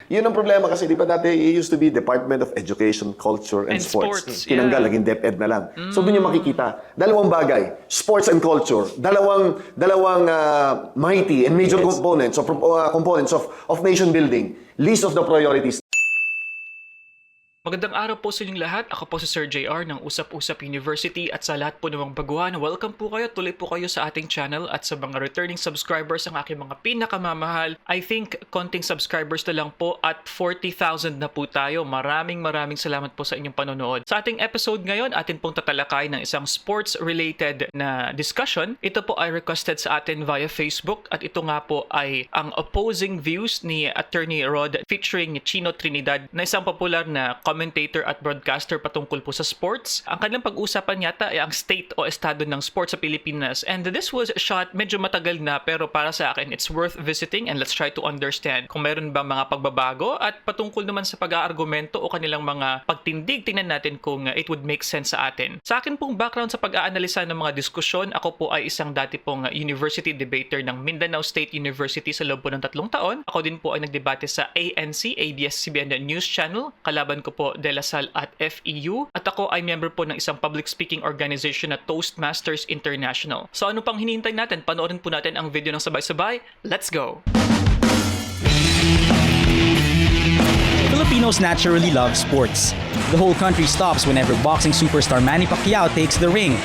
Yun ang problema kasi, di ba dati, it used to be Department of Education, Culture, and Sports. Tinanggal, naging DepEd na lang. So doon yung makikita. Dalawang bagay, sports and culture, dalawang mighty and major components of nation building. List of the priorities. Magandang araw po sa inyong lahat. Ako po si Sir JR ng Usap Usap University at sa lahat po namang baguhan. Welcome po kayo, tuloy po kayo sa ating channel at sa mga returning subscribers, ang aking mga pinakamamahal. I think konting subscribers na lang po at 40,000 na po tayo. Maraming salamat po sa inyong panonood. Sa ating episode ngayon, atin pong tatalakay ng isang sports-related na discussion. Ito po ay requested sa atin via Facebook at ito nga po ay ang opposing views ni Atty. Rod featuring Chino Trinidad na isang popular na commentator at broadcaster patungkol po sa sports. Ang kanilang pag-usapan yata ay ang state o estado ng sports sa Pilipinas. And this was shot medyo matagal na, pero para sa akin, it's worth visiting and let's try to understand kung meron ba mga pagbabago at patungkol naman sa pag-aargumento o kanilang mga pagtindig. Tingnan natin kung it would make sense sa atin. Sa akin pong background sa pag-aanalisa ng mga diskusyon, ako po ay isang dati pong university debater ng Mindanao State University sa loob po ng 3 taon. Ako din po ay nagdebate sa ANC, ABS-CBN News Channel. Kalaban ko po De La Salle at FEU. At ako ay member po ng isang public speaking organization na Toastmasters International. So ano pang hinihintay natin? Panoorin po natin ang video ng sabay-sabay. Let's go! Filipinos naturally love sports. The whole country stops whenever boxing superstar Manny Pacquiao takes the ring.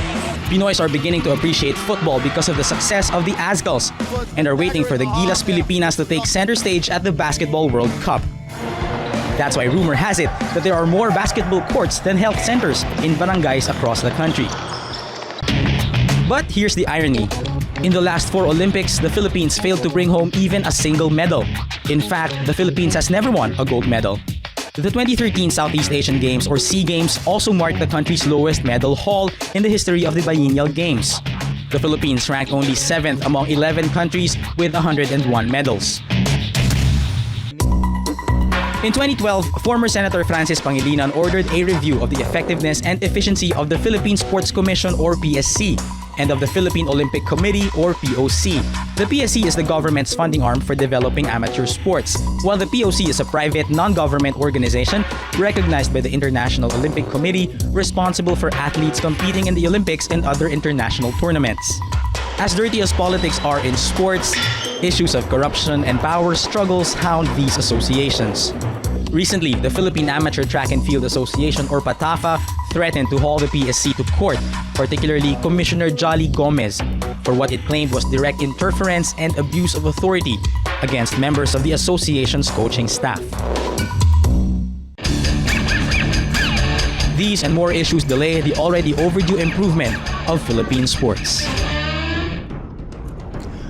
Pinoys are beginning to appreciate football because of the success of the Azgals and are waiting for the Gilas Pilipinas to take center stage at the Basketball World Cup. That's why rumor has it that there are more basketball courts than health centers in barangays across the country. But here's the irony. In the last 4 Olympics, the Philippines failed to bring home even a single medal. In fact, the Philippines has never won a gold medal. The 2013 Southeast Asian Games or SEA Games also marked the country's lowest medal haul in the history of the biennial games. The Philippines ranked only 7th among 11 countries with 101 medals. In 2012, former Senator Francis Pangilinan ordered a review of the effectiveness and efficiency of the Philippine Sports Commission or PSC and of the Philippine Olympic Committee or POC. The PSC is the government's funding arm for developing amateur sports, while the POC is a private, non-government organization recognized by the International Olympic Committee responsible for athletes competing in the Olympics and other international tournaments. As dirty as politics are in sports, issues of corruption and power struggles hound these associations. Recently, the Philippine Amateur Track and Field Association or PATAFA threatened to haul the PSC to court, particularly Commissioner Jolly Gomez, for what it claimed was direct interference and abuse of authority against members of the association's coaching staff. These and more issues delay the already overdue improvement of Philippine sports.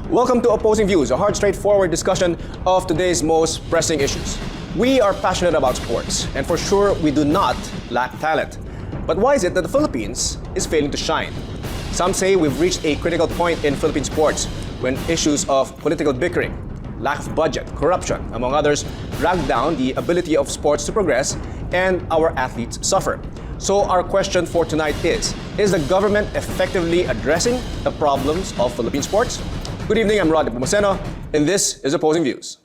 Welcome to Opposing Views, a hard, straightforward discussion of today's most pressing issues. We are passionate about sports, and for sure, we do not lack talent. But why is it that the Philippines is failing to shine? Some say we've reached a critical point in Philippine sports when issues of political bickering, lack of budget, corruption, among others, drag down the ability of sports to progress and our athletes suffer. So our question for tonight is the government effectively addressing the problems of Philippine sports? Good evening, I'm Nepomuceno, and this is Opposing Views.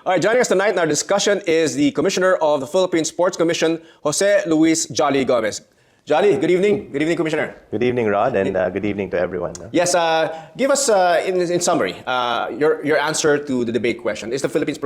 All right, joining us tonight in our discussion is the Commissioner of the Philippine Sports Commission, Jose Luis Jolly Gomez. Jolly, good evening. Good evening, Commissioner. Good evening, Rod, and good evening to everyone. Yes, give us, in summary, your answer to the debate question. Is the Philippines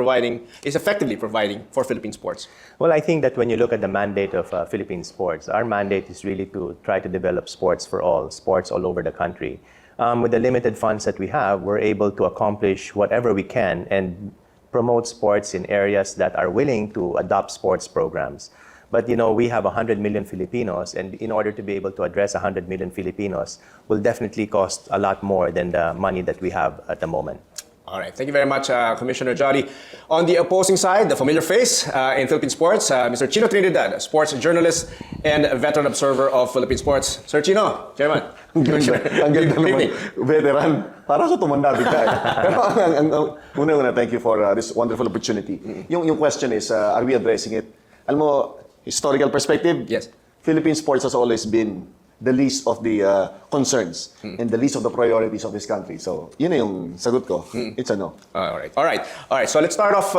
effectively providing for Philippine sports? Well, I think that when you look at the mandate of Philippine sports, our mandate is really to try to develop sports for all, sports all over the country. With the limited funds that we have, we're able to accomplish whatever we can and promote sports in areas that are willing to adopt sports programs. But you know, we have 100 million Filipinos, and in order to be able to address 100 million Filipinos will definitely cost a lot more than the money that we have at the moment. All right. Thank you very much, Commissioner Jolly. On the opposing side, the familiar face in Philippine sports, Mr. Chino Trinidad, sports journalist and a veteran observer of Philippine sports. Sir Chino, Chairman. Ang ganda naman. Veteran. Para ako tumanda bigla. Pero una-una, thank you for this wonderful opportunity. Yung question is, are we addressing it? Alam mo, historical perspective, Yes. Philippine sports has always been the least of the concerns and the least of the priorities of this country. So, yun na yung sagot ko. It's a no. All right. So let's start off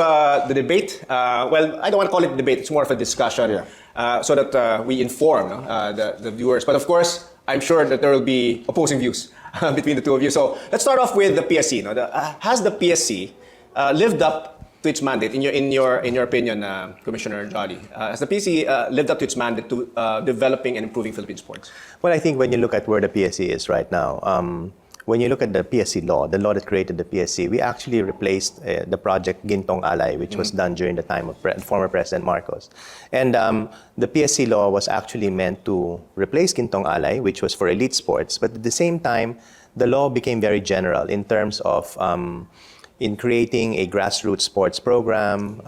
the debate. Well, I don't want to call it debate. It's more of a discussion so that we inform the viewers. But of course, I'm sure that there will be opposing views between the two of you. So let's start off with the PSC. Has the PSC lived up to its mandate, in your opinion, Commissioner Jolly? Has the PSC lived up to its mandate to developing and improving Philippine sports? Well, I think when you look at where the PSC is right now, when you look at the PSC law, the law that created the PSC, we actually replaced the project Gintong Alay, which was done during the time of former President Marcos. And the PSC law was actually meant to replace Gintong Alay, which was for elite sports, but at the same time, the law became very general in terms of in creating a grassroots sports program,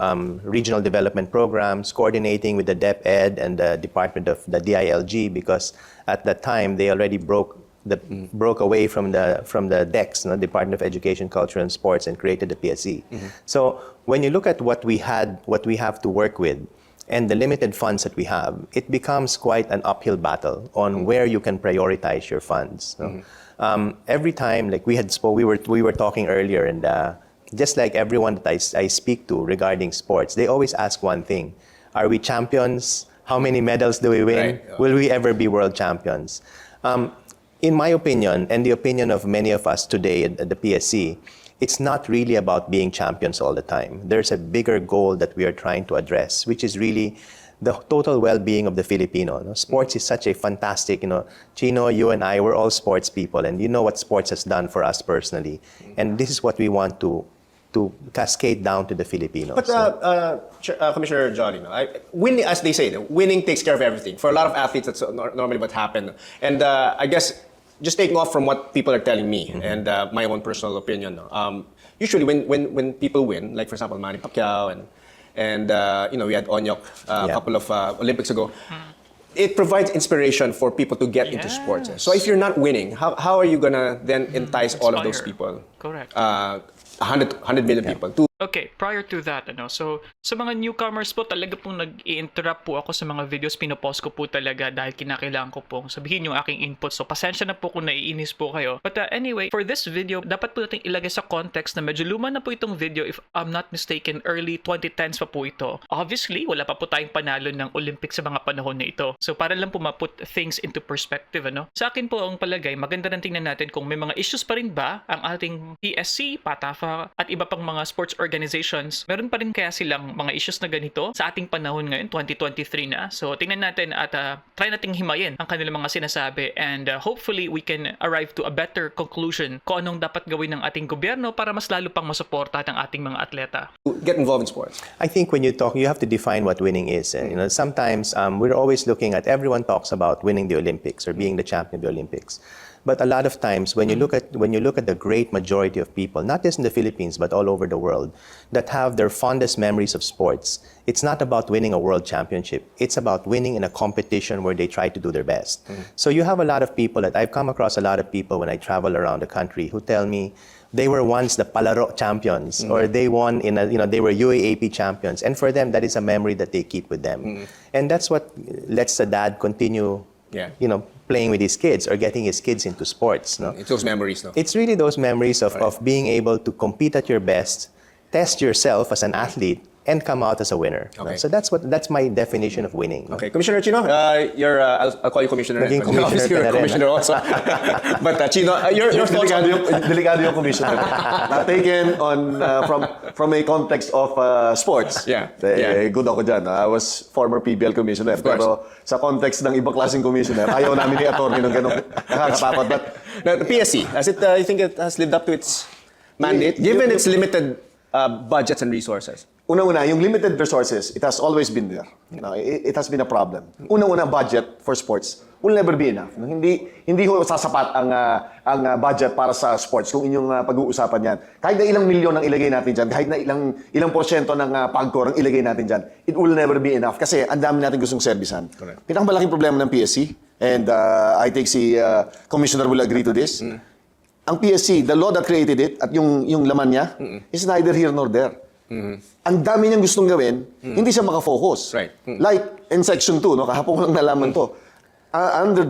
regional development programs, coordinating with the DepEd and the Department of the DILG, because at that time they already broke away from the DEX, Department of Education, Culture and Sports, and created the PSC. So when you look at what we have to work with, and the limited funds that we have, it becomes quite an uphill battle on where you can prioritize your funds. Every time, like we were talking earlier, and just like everyone that I speak to regarding sports, they always ask one thing: are we champions? How many medals do we win? Right. Will we ever be world champions? In my opinion, and the opinion of many of us today at the PSC, it's not really about being champions all the time. There's a bigger goal that we are trying to address, which is really the total well-being of the Filipino. Sports is such a fantastic, Chino, you and I, we're all sports people, and you know what sports has done for us personally. And this is what we want to cascade down to the Filipinos. But Commissioner Jolly, winning, as they say, winning takes care of everything. For a lot of athletes, that's normally what happened. And I guess, just taking off from what people are telling me and my own personal opinion, usually when people win, like for example Manny Pacquiao and we had Onyok a couple of Olympics ago, it provides inspiration for people to get into sports. So if you're not winning, how are you gonna then entice all of those people? Correct. 100 million people to Okay, prior to that, so sa mga newcomers po, talaga pong nag-i-interrupt po ako sa mga videos, pinopost ko po talaga dahil kinakailangan ko pong sabihin yung aking input. So, pasensya na po kung naiinis po kayo. But anyway, for this video, dapat po natin ilagay sa context na medyo luma na po itong video, if I'm not mistaken, early 2010s pa po ito. Obviously, wala pa po tayong panalo ng Olympics sa mga panahon na ito. So, para lang po ma-put things into perspective, Sa akin po ang palagay, maganda rin tingnan natin kung may mga issues pa rin ba ang ating PSC, PATAFA, at iba pang mga sports organizations, meron pa rin kaya silang mga issues na ganito sa ating panahon ngayon, 2023 na. So, tingnan natin at try nating himayin ang kanilang mga sinasabi, and hopefully we can arrive to a better conclusion kung anong dapat gawin ng ating gobyerno para mas lalo pang masuporta ng ating mga atleta. get involved in sports? I think when you talk, you have to define what winning is. Sometimes we're always looking at, everyone talks about winning the Olympics or being the champion of the Olympics. But a lot of times, when you look at the great majority of people, not just in the Philippines but all over the world, that have their fondest memories of sports, it's not about winning a world championship. It's about winning in a competition where they try to do their best. So you have a lot of people that I've come across a lot of people when I travel around the country who tell me they were once the Palaro champions, or they won in they were UAAP champions, and for them that is a memory that they keep with them, and that's what lets the dad continue. Playing with his kids or getting his kids into sports. It's those memories, no? It's really those memories of being able to compete at your best, test yourself as an athlete, and come out as a winner. Okay. So that's my definition of winning. Okay, Commissioner Chino, I'll call you Commissioner. Naging commissioner Obviously, you're ka a na rin. commissioner also. But Chino, your thoughts on Delikado yung commissioner. Taken on from a context of sports. Yeah. Good ako dyan. I was former PBL commissioner. Pero sa context ng ibang klaseng commissioner, ayaw namin ni attorney ng ganun. Nakakatakot. But Now, the PSC, you think it has lived up to its mandate, given its limited budgets and resources? Una-una, yung limited resources, it has always been there. It has been a problem. Una-una, budget for sports will never be enough. Hindi ho sasapat ang budget para sa sports kung inyong pag-uusapan yan. Kahit na ilang milyon ang ilagay natin dyan, kahit na ilang porsyento ng PAGCOR ang ilagay natin dyan, it will never be enough kasi ang dami natin gustong servisan. Pinakamalaking problema ng PSC, and I think si Commissioner will agree to this, ang PSC, the law that created it at yung laman niya, is neither here nor there. Ang dami niyang gustong gawin, hindi siya makafocus. Right. Like in Section 2, kahapon ko lang nalaman to. Under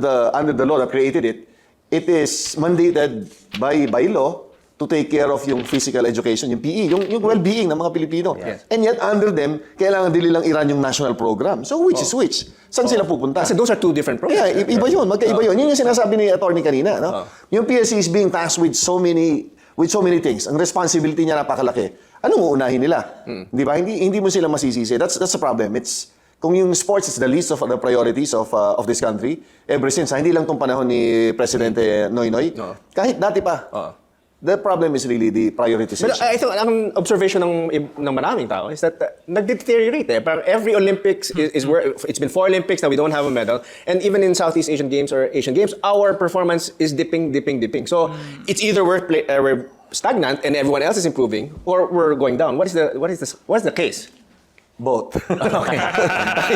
the law that created it, it is mandated by law to take care of yung physical education, yung PE, yung well-being ng mga Pilipino. Yes. And yet, under them, kailangan din nilang i-run yung national program. So, which is which? Saan sila pupunta? Kasi those are two different programs. Yeah, iba yun. Magkaiba yun. Yun yung sinasabi ni Atty. kanina. No? Yung PSC is being tasked with so many things. Ang responsibility niya napakalaki. Anong uunahin nila? Di ba? Hindi mo sila masisisi. That's the problem. Kung yung sports is the least of the priorities of this country, ever since, hindi lang tong panahon ni Presidente Noynoy, kahit dati pa, the problem is really the prioritization. But I think ang observation ng maraming tao is that nag-deteriorate. Parang every Olympics is where it's been 4 Olympics now we don't have a medal, and even in Southeast Asian Games or Asian Games, our performance is dipping. So it's either we're stagnant and everyone else is improving, or we're going down. What's the case? Both.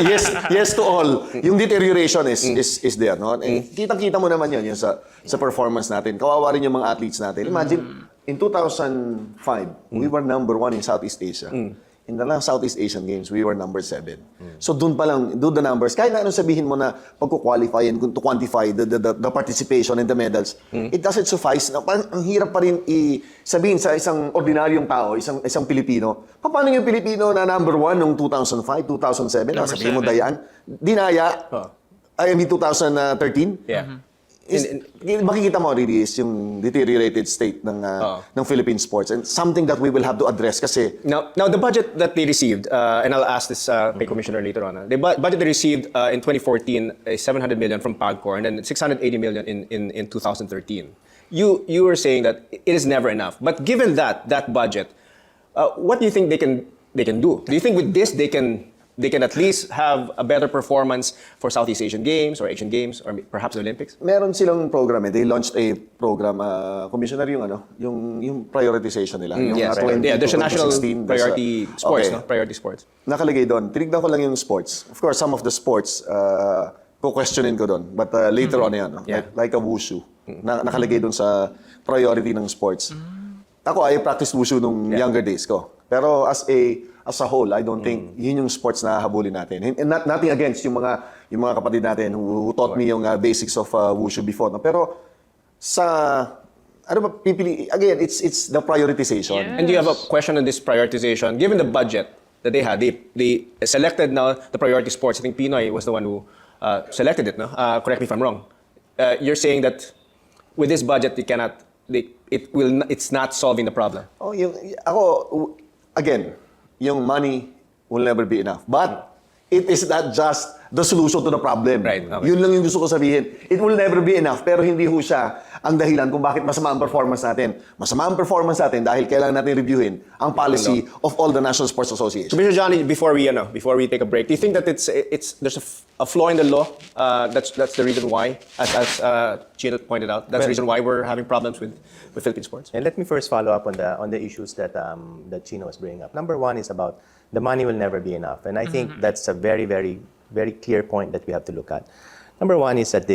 yes to all. Yung deterioration is there, no? Kitang-kita mo naman yun sa performance natin. Kawawa rin yung mga athletes natin. Imagine, in 2005, we were number 1 in Southeast Asia. In the last Southeast Asian Games, we were number 7. So doon pa lang, doon the numbers. Kahit na anong sabihin mo na pagko-qualify and to quantify the participation and the medals, it doesn't suffice. Ang hirap pa rin sabihin sa isang ordinaryong tao, isang Pilipino, paano yung Pilipino na number 1 noong 2005, 2007? Sabihin mo, dayaan. Dinaya. I mean, 2013? Yeah. Makikita mo really is yung deteriorated state ng Philippine sports, and something that we will have to address kasi Now the budget that they received, and I'll ask this kay Commissioner later on. The budget they received in 2014 is 700 million from PAGCOR and then 680 million in 2013. You were saying that it is never enough. But given that budget, what do you think they can do? Do you think with this they can at least have a better performance for Southeast Asian Games or Asian Games or perhaps the Olympics? meron silang program They launched a program, Commissioner, yung prioritization nila. Yung Yes, 20 yeah, there's a to national 2016, priority sports, okay. no? Priority sports. Nakalagay doon. Tinignan ko lang yung sports. Of course, some of the sports, ko-questionin ko doon. But later on yan, Yeah. like a wushu. Nakalagay doon sa priority ng sports. Ako, I practiced wushu nung younger days ko. Pero as a whole, I don't think yun yung sports na habulin natin. And nothing against yung mga kapatid natin who taught me yung basics of wushu before. No? Pero again, it's the prioritization. Yeah. And do you have a question on this prioritization? Given the budget that they had, they selected now the priority sports. I think Pinoy was the one who selected it. No, correct me if I'm wrong. You're saying that with this budget, it's not solving the problem. Again, yung money will never be enough. But it is not just the solution to the problem. Right, okay. Yun lang yung gusto ko sabihin. It will never be enough, pero hindi ho siya ang dahilan kung bakit masama ang performance natin. Masama ang performance natin dahil kailangan natin reviewin ang policy of all the National Sports Associations. Commissioner Johnny, before we take a break, do you think that there's a flaw in the law? That's the reason why, as Chino pointed out, that's the reason why we're having problems with Philippine sports. And let me first follow up on the issues that Chino was bringing up. Number one is about the money will never be enough, and I think that's a very, very, very clear point that we have to look at. Number one is that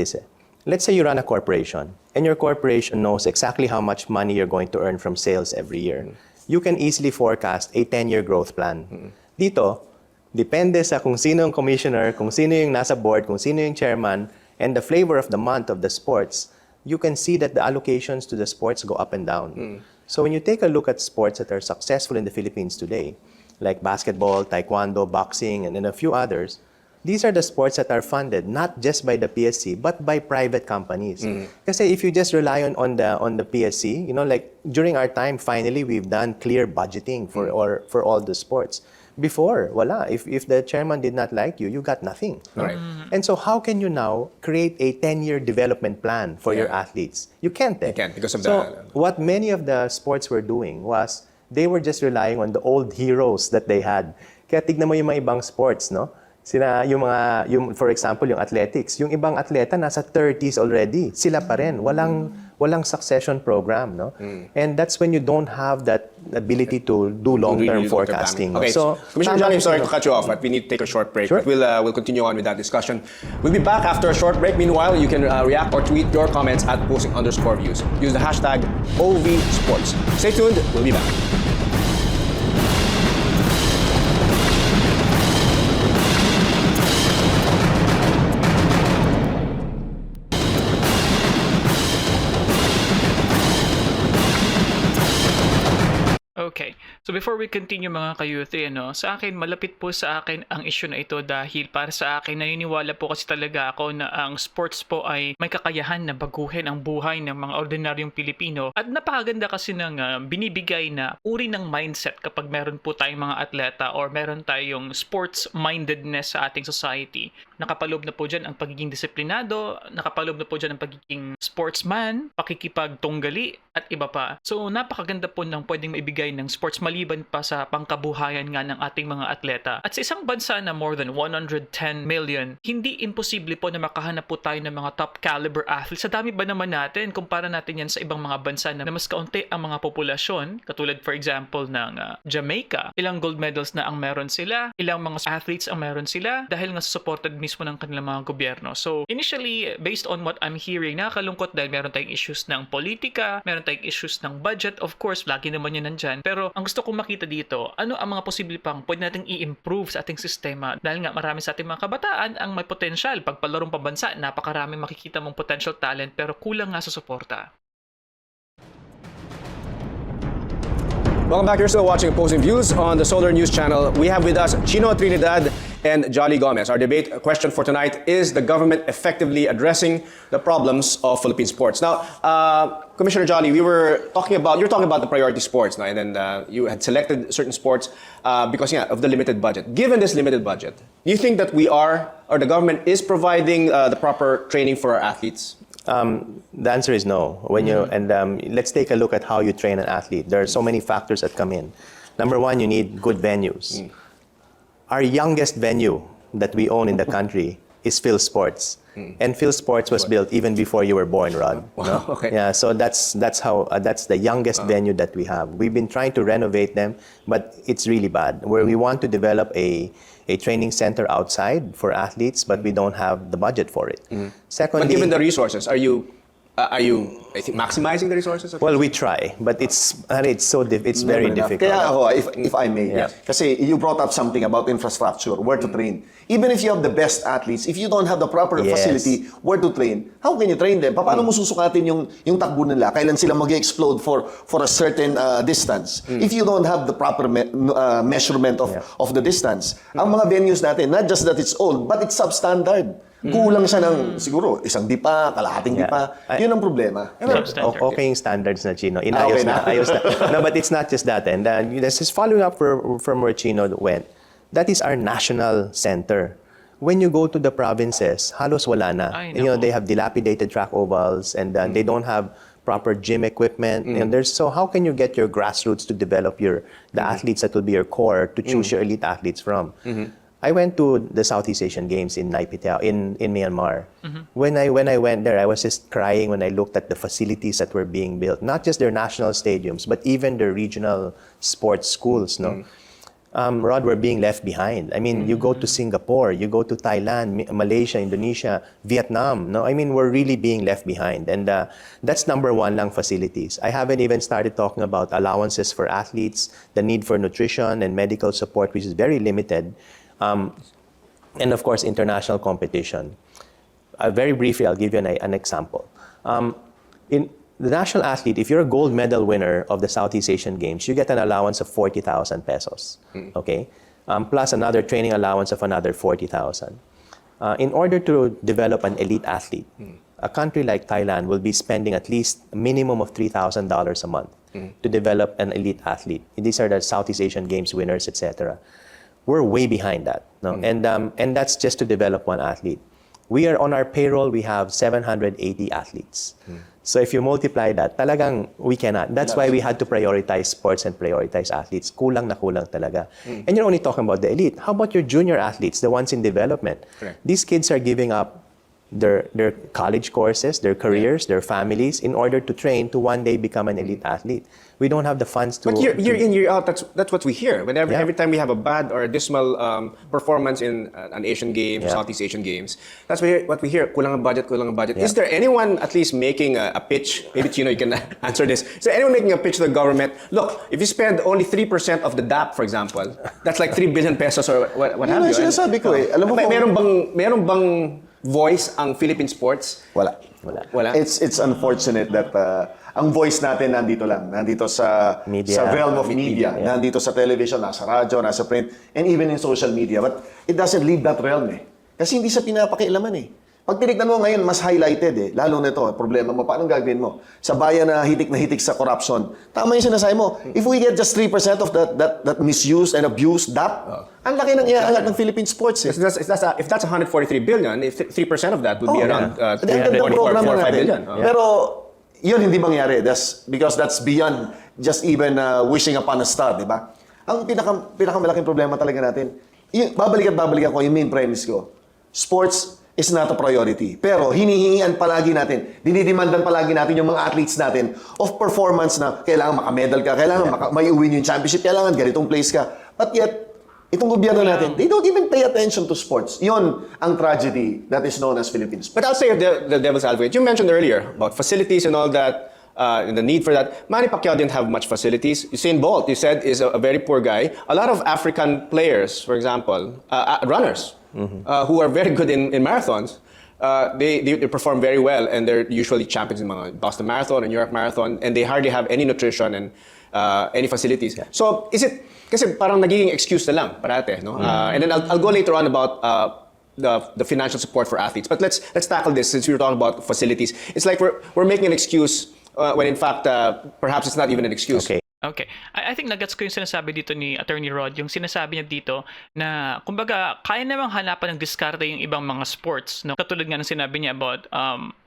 let's say you run a corporation, and your corporation knows exactly how much money you're going to earn from sales every year. You can easily forecast a 10-year growth plan. Dito, depende sa kung sino yung commissioner, kung sino yung nasa board, kung sino yung chairman, and the flavor of the month of the sports, you can see that the allocations to the sports go up and down. So when you take a look at sports that are successful in the Philippines today, like basketball, taekwondo, boxing, and then a few others, these are the sports that are funded not just by the PSC but by private companies. Kasi if you just rely on the PSC, like during our time, finally we've done clear budgeting for all the sports. Before, wala. If the chairman did not like you, you got nothing. Right. And so how can you now create a 10-year development plan for your athletes? You can't. You can't because of so what many of the sports were doing was they were just relying on the old heroes that they had. Kaya tignan mo yung mga ibang sports, no? For example, yung athletics, yung ibang atleta nasa 30s already. Sila pa rin. Walang succession program, no? And that's when you don't have that ability to do long-term forecasting. Okay, so Commissioner Johnny, I'm sorry to cut you off, but we need to take a short break. Sure. But we'll continue on with that discussion. We'll be back after a short break. Meanwhile, you can react or tweet your comments at posting_views. Use the hashtag OVSports. Stay tuned. We'll be back. Okay. So before we continue mga kayuthi, sa akin, malapit po sa akin ang issue na ito dahil para sa akin, naniniwala po kasi talaga ako na ang sports po ay may kakayahan na baguhin ang buhay ng mga ordinaryong Pilipino. At napakaganda kasi ng binibigay na uri ng mindset kapag meron po tayong mga atleta or meron tayong sports-mindedness sa ating society. Nakapaloob na po dyan ang pagiging disiplinado, nakapaloob na po dyan ang pagiging sportsman, pakikipagtunggali, at iba pa. So napakaganda po ng pwedeng maibigay ng sports maliban pa sa pangkabuhayan nga ng ating mga atleta. At sa isang bansa na more than 110 million, hindi imposible po na makahanap po tayo ng mga top caliber athletes. Sa dami ba naman natin, kumpara natin yan sa ibang mga bansa na mas kaunti ang mga populasyon, katulad for example ng Jamaica, ilang gold medals na ang meron sila, ilang mga athletes ang meron sila dahil nga supported mismo ng kanilang mga gobyerno. So initially, based on what I'm hearing, nakakalungkot dahil meron tayong issues ng politika, meron tayong issues ng budget, of course, lagi naman yun nandyan. Pero ang gusto kong makita dito, ano ang mga posible pang pwede nating i-improve sa ating sistema dahil nga marami sa ating mga kabataan ang may potential. Pagpalarong pambansa, napakaraming makikita mong potential talent pero kulang nga sa suporta. Welcome back. You're still watching Opposing Views on the Solar News Channel. We have with us Chino Trinidad and Jolly Gomez. Our debate question for tonight is the government effectively addressing the problems of Philippine sports? Now, Commissioner Jolly, you're talking about the priority sports now, and then you had selected certain sports because of the limited budget. Given this limited budget, do you think that we are, or the government is providing the proper training for our athletes? The answer is no. Let's take a look at how you train an athlete. There are so many factors that come in. Number one, you need good venues. Our youngest venue that we own in the country is Phil Sports. And Phil Sports was built even before you were born, Rod. Wow, okay. Yeah, so that's the youngest venue that we have. We've been trying to renovate them, but it's really bad. Where we want to develop a training center outside for athletes, but we don't have the budget for it. Secondly, but given the resources, are you I think maximizing the resources? Well, we try, but it's very difficult. Kaya ako, if I may, kasi you brought up something about infrastructure, where to train. Even if you have the best athletes, if you don't have the proper facility where to train, how can you train them? Paano mo susukatin yung takbo nila? Kailan sila mag-explode for a certain distance? If you don't have the proper measurement of the distance. Ang mga venues natin, not just that it's old, but it's substandard. Kulang siya ng siguro isang dipa, kalahating dipa. Yun ang problema. Okay yung standards na, Chino. Inayos na. No, but it's not just that. And this is following up from where Chino went. That is our national center. When you go to the provinces, halos wala na. They have dilapidated track ovals and they don't have proper gym equipment. And so how can you get your grassroots to develop the athletes that will be your core to choose your elite athletes from? I went to the Southeast Asian Games in Naypyidaw, in Myanmar. When I went there, I was just crying when I looked at the facilities that were being built. Not just their national stadiums, but even their regional sports schools. No, Rod, we're being left behind. I mean, you go to Singapore, you go to Thailand, Malaysia, Indonesia, Vietnam. No, I mean, we're really being left behind. And that's number one lang, facilities. I haven't even started talking about allowances for athletes, the need for nutrition and medical support, which is very limited. And of course, international competition. Very briefly, I'll give you an example. In the national athlete, if you're a gold medal winner of the Southeast Asian Games, you get an allowance of 40,000 pesos, okay? Plus another training allowance of another 40,000. In order to develop an elite athlete, a country like Thailand will be spending at least a minimum of $3,000 a month to develop an elite athlete. These are the Southeast Asian Games winners, etc. We're way behind that, no? And that's just to develop one athlete. We are on our payroll, we have 780 athletes. So if you multiply that, talagang we cannot. That's why we had to prioritize sports and prioritize athletes. Kulang na kulang talaga. And you're only talking about the elite. How about your junior athletes, the ones in development? Correct. These kids are giving up their college courses, their careers, their families in order to train to one day become an elite athlete. We don't have the funds to... But year in, year out, that's what we hear. Whenever Yeah. every time we have a bad or a dismal performance in an Asian Games, Yeah. Southeast Asian Games, that's what we hear. Kulang ang budget, kulang ang budget. Yeah. Is there anyone at least making a pitch? Maybe Chino, you can answer this. Is there anyone making a pitch to the government? Look, if you spend only 3% of the DAP, for example, that's like 3 billion pesos or what Yun have ang you. sinasabi ko eh. Alam mo kung- meron bang voice ang Philippine sports? Wala. Wala. It's unfortunate that ang voice natin nandito lang, nandito sa Media. sa realm of media, Yeah. nandito sa television, nasa radyo, nasa print, and even in social media. But it doesn't leave that realm eh. Kasi hindi sa pinapakialaman eh. Pag tinignan mo ngayon, mas highlighted eh. Lalo na ito, problema mo, paano gagawin mo? Sa bayan na hitik sa corruption. Tama yung sinasabi mo. If we get just 3% of that misuse and abuse, ang laki ng iaangat ng Philippine sports eh. If that's 143 billion, if 3% of that would be around Ang ganda ng 344 programa 5 natin. billion. Pero yun hindi mangyari. Because that's beyond just even wishing upon a star, di ba? Ang pinakamalaking problema talaga natin, babalik ko yung main premise ko. Sports is not a priority. Pero hinihingian palagi natin, dinidemandan palagi natin yung mga athletes natin of performance na kailangan makamedal ka, kailangan may uwin yung championship, kailangan ganitong place ka. But yet, itong gobyerno natin, they don't even pay attention to sports. Yun ang tragedy that is known as Philippine sports. But I'll say the devil's advocate. You mentioned earlier about facilities and all that, and the need for that. Manny Pacquiao didn't have much facilities. Usain Bolt, you said, is a very poor guy. A lot of African players, for example, runners, who are very good in marathons, they perform very well, and they're usually champions in mga Boston Marathon and New York Marathon, and they hardly have any nutrition and any facilities. So is it, kasi parang nagiging excuse na lang parate, no? And then I'll go later on about the financial support for athletes. But let's tackle this since we were talking about facilities. It's like we're making an excuse when in fact perhaps it's not even an excuse. Okay. Okay. I think nagets ko yung sinasabi dito ni Attorney Rod, yung sinasabi niya dito na, kumbaga, kaya namang hanapan ng diskarte yung ibang mga sports, no? Katulad nga ng sinabi niya about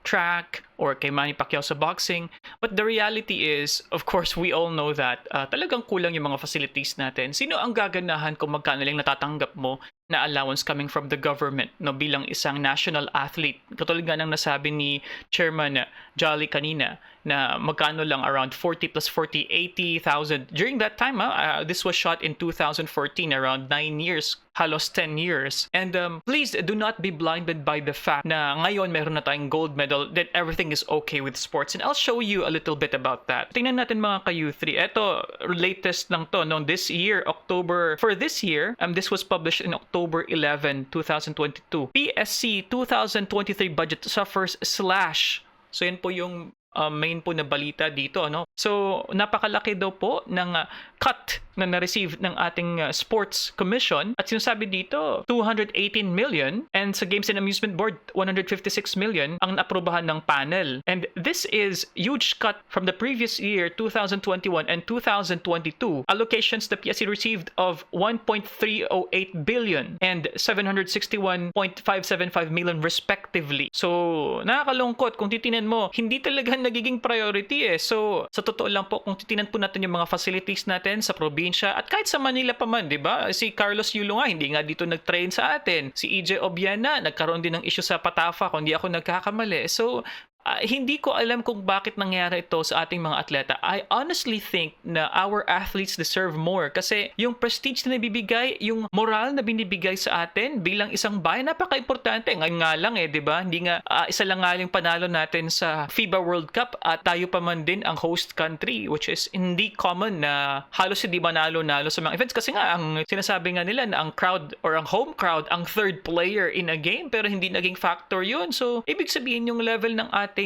track or kay Manny Pacquiao sa boxing. But the reality is, of course, we all know that talagang kulang yung mga facilities natin. Sino ang gaganahan kung magkano lang natatanggap mo na allowance coming from the government, no, bilang isang national athlete? Katulad nga ng nasabi ni Chairman Jolly kanina, na magkano lang around 40 plus 40, 80,000. During that time, this was shot in 2014, around 9 years, halos 10 years. And please do not be blinded by the fact na ngayon meron na tayong gold medal, that everything is okay with sports. And I'll show you a little bit about that. Tingnan natin mga ka-U3. Ito, latest lang to, no, this year, October, for this year, this was published in October 11, 2022. PSC 2023 budget suffers slash. So yan po yung main po na balita dito, no? So napakalaki daw po ng cut na na-receive ng ating sports commission, at sinasabi dito 218 million, and sa Games and Amusement Board 156 million ang naaprubahan ng panel. And this is huge cut from the previous year 2021 and 2022 allocations the PSC received of 1.308 billion and 761.575 million respectively. So nakakalungkot kung titingnan mo, hindi talaga nagiging priority eh. So sa totoo lang po, kung titingnan po natin yung mga facilities natin sa probinsya at kahit sa Manila pa man, di ba? Si Carlos Yulo nga, hindi nga dito nag-train sa atin. Si EJ Obiana, nagkaroon din ng issue sa Patafa kung hindi ako nagkakamali. So hindi ko alam kung bakit nangyari ito sa ating mga atleta. I honestly think na our athletes deserve more kasi yung prestige na nabibigay, yung moral na binibigay sa atin bilang isang bayan, napaka-importante. Ngayon nga lang di ba? Hindi nga isa lang nga yung panalo natin sa FIBA World Cup at tayo pa man din ang host country, which is hindi common na halos hindi manalo-nalo sa mga events kasi nga ang sinasabi nga nila na ang crowd or ang home crowd ang third player in a game, pero hindi naging factor yun. So ibig sabihin yung level ng ating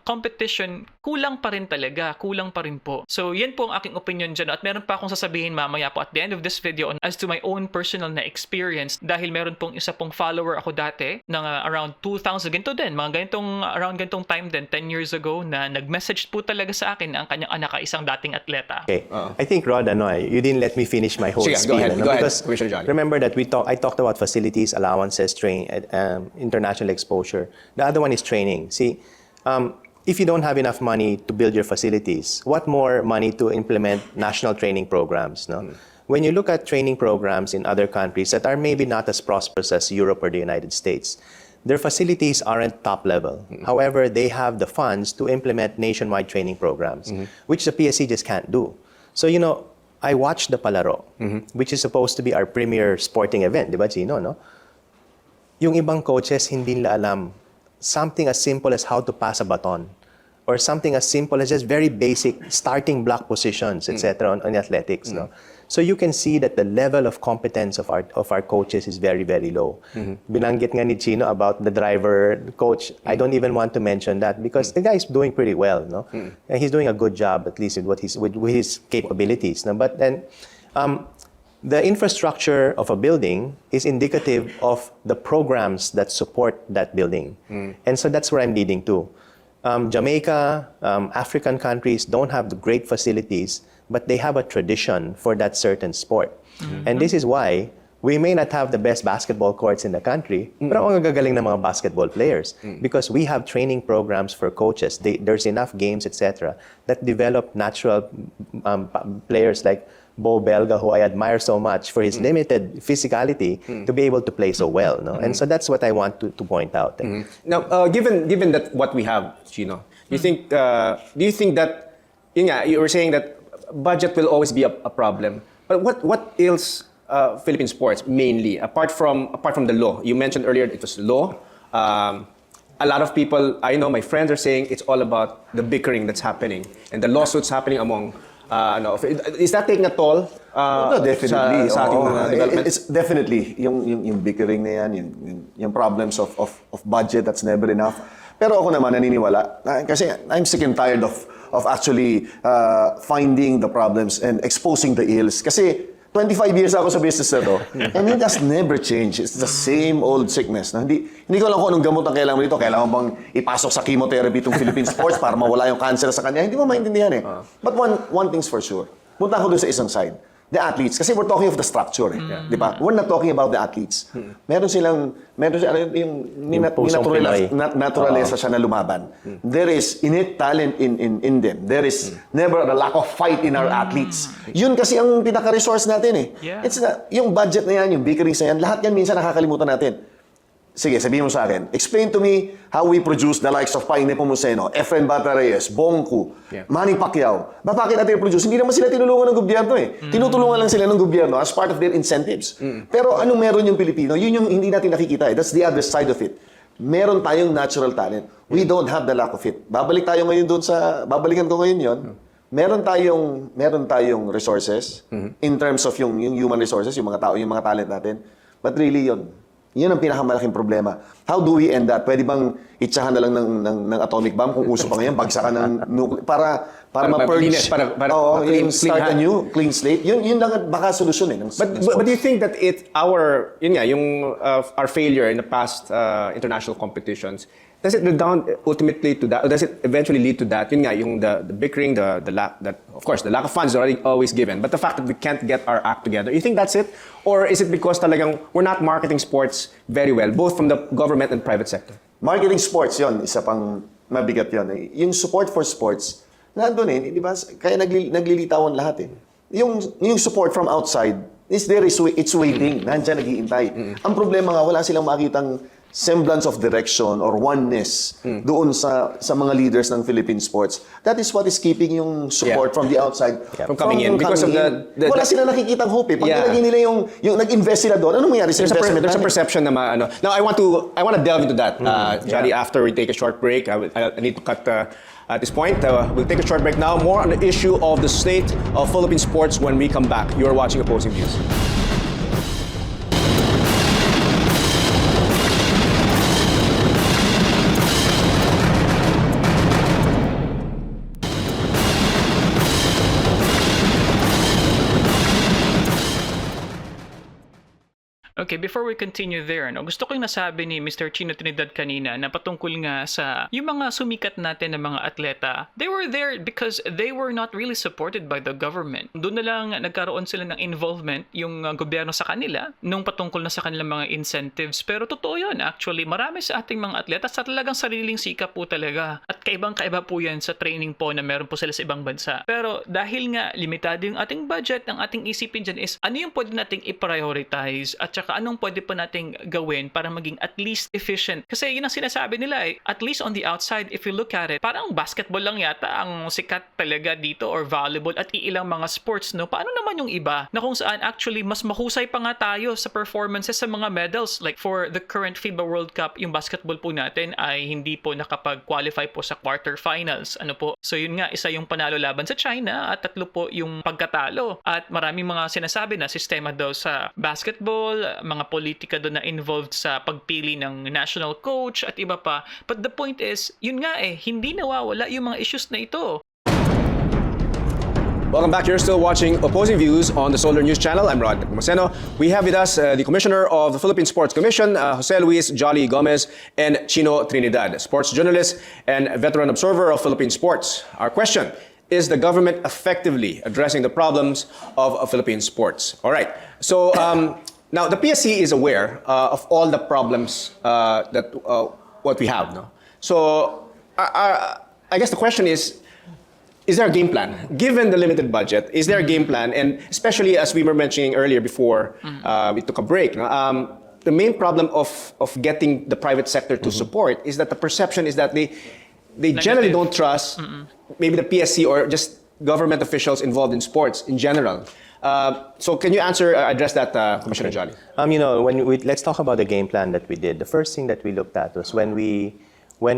competition, kulang pa rin talaga. Kulang pa rin po. So, yan po ang aking opinion dyan. At meron pa akong sasabihin mamaya po at the end of this video as to my own personal na experience dahil meron pong isa pong follower ako dati ng around 2000. Ganito din. Mga ganitong, around ganitong time din, 10 years ago, na nag-message po talaga sa akin ang kanyang anak, isang dating atleta. Okay. I think, Rod, you didn't let me finish my whole Sige, spiel. go ahead. Because remember that I talked about facilities, allowances, international exposure. The other one is training. See, if you don't have enough money to build your facilities, what more money to implement national training programs? No? When you look at training programs in other countries that are maybe not as prosperous as Europe or the United States, their facilities aren't top level. However, they have the funds to implement nationwide training programs, which the PSC just can't do. So, you know, I watched the Palaro, which is supposed to be our premier sporting event, di ba, Chino, no? Yung ibang coaches, hindi nila alam something as simple as how to pass a baton, or something as simple as just very basic starting block positions, etc. On athletics, no? So you can see that the level of competence of our coaches is very, very low. Binanggit nga ni Chino about the driver coach. I don't even want to mention that because the guy is doing pretty well, no? And he's doing a good job, at least with his capabilities. No? But then, the infrastructure of a building is indicative of the programs that support that building. And so that's where I'm leading to. Jamaica, African countries don't have the great facilities, but they have a tradition for that certain sport. And this is why we may not have the best basketball courts in the country, pero ang gagaling ng mga basketball players because we have training programs for coaches. There's enough games, etc., that develop natural players like Bo Belga, who I admire so much for his limited physicality, to be able to play so well. No? And so that's what I want to point out. Now, given that what we have, Chino, do you think that you were saying that budget will always be a problem? But what ails Philippine sports mainly, apart from the law? You mentioned earlier it was law. A lot of people, I know, my friends are saying it's all about the bickering that's happening and the lawsuits happening among. Is that taking a toll? No, definitely. Sa ating mga development? It's definitely yung bickering na yan, yung problems of budget that's never enough. Pero ako naman naniniwala kasi I'm sick and tired of actually finding the problems and exposing the ills. Kasi 25 years ako sa business na to, and it has never changed. It's the same old sickness. Na hindi ko alam kung anong gamot ang kailangan mo dito. Kailangan bang ipasok sa chemotherapy itong Philippine sports para mawala yung cancer sa kanya? Hindi mo maintindihan eh. But one thing's for sure. Punta ako doon sa isang side. The athletes. Kasi we're talking of the structure eh. Di ba? We're not talking about the athletes. Meron silang yung naturalesa siya na lumaban. There is innate talent in them. There is never a lack of fight in our athletes. Yun kasi ang pinaka-resource natin eh. Yeah. It's yung budget na yan, yung bickerings na yan, lahat yan minsan nakakalimutan natin. Sige, sabihin mo sa akin, explain to me how we produce the likes of Nepomuceno, Efren Bata-Reyes, Bongku, Manny Pacquiao. Bakit natin produce? Hindi naman sila tinulungan ng gobyerno eh. Tinutulungan lang sila ng gobyerno as part of their incentives. Pero anong meron yung Pilipino? Yun yung hindi natin nakikita eh. That's the other side of it. Meron tayong natural talent. We don't have the lack of it. Babalikan ko ngayon yon. Meron tayong resources in terms of yung human resources, yung mga tao, yung mga talent natin. But really yun ang pinakamalaking problema. How do we end that? Pwede bang itsahan na lang ng atomic bomb kung uso pa ngayon, bagsakan ng nuclear para ma-purge. Yung start a new clean slate. Yun lang baka solusyon eh. But do you think that our failure in the past international competitions, does it lead down ultimately to that? Or does it eventually lead to that? Yung the bickering, the lack, that of course the lack of funds is already always given, but the fact that we can't get our act together. You think that's it, or is it because talagang we're not marketing sports very well, both from the government and private sector? Marketing sports yon, isa pang mabigat yon. Yung support for sports, nandun eh, di ba? Kaya naglilitawan lahat eh. Yung support from outside is there, it's waiting. Nandiyan naghihintay. Ang problema nga, wala silang makitang semblance of direction or oneness doon sa mga leaders ng Philippine sports. That is what is keeping yung support from the outside from coming in. Because of wala sila nakikitang hope eh. Pag nilagay nila yung nag-invest sila doon, anong mangyari sa investment? There's a perception na Now I want to delve into that, Johnny, after we take a short break. I need to cut at this point. We'll take a short break now. More on the issue of the state of Philippine sports when we come back. You are watching Opposing Views. Okay, before we continue there, no, gusto ko yung nasabi ni Mr. Chino Trinidad kanina na patungkol nga sa yung mga sumikat natin na mga atleta. They were there because they were not really supported by the government. Doon na lang nagkaroon sila ng involvement yung gobyerno sa kanila nung patungkol na sa kanilang mga incentives. Pero totoo yun, actually, marami sa ating mga atleta sa talagang sariling sikap po talaga. At kaibang-kaiba po yan sa training po na meron po sila sa ibang bansa. Pero dahil nga limitado yung ating budget, ang ating isipin dyan is ano yung pwede nating i-prioritize at saka anong pwede pa nating gawin para maging at least efficient. Kasi yun ang sinasabi nila at least on the outside, if you look at it, parang basketball lang yata ang sikat talaga dito or volleyball at iilang mga sports, no? Paano naman yung iba na kung saan actually mas mahusay pa nga tayo sa performances sa mga medals? Like for the current FIBA World Cup, yung basketball po natin ay hindi po nakapag-qualify po sa quarterfinals. Ano po? So yun nga, isa yung panalo laban sa China at 3 po yung pagkatalo. At maraming mga sinasabi na sistema daw sa basketball, mga politika doon na involved sa pagpili ng national coach at iba pa. But the point is, yun nga hindi nawawala yung mga issues na ito. Welcome back. You're still watching Opposing Views on the Solar News Channel. I'm Rod Nepomuceno. We have with us the Commissioner of the Philippine Sports Commission, Jose Luis Jolly Gomez, and Chino Trinidad, sports journalist and veteran observer of Philippine sports. Our question: is the government effectively addressing the problems of Philippine sports? All right. So now the PSC is aware of all the problems that what we have. No? So I guess the question is there a game plan? Given the limited budget, is there a game plan? And especially as we were mentioning earlier before we took a break, no? The main problem of getting the private sector to support is that the perception is that they generally don't trust maybe the PSC or just government officials involved in sports in general. So can you address that, Commissioner Jolly? Let's talk about the game plan that we did. The first thing that we looked at was when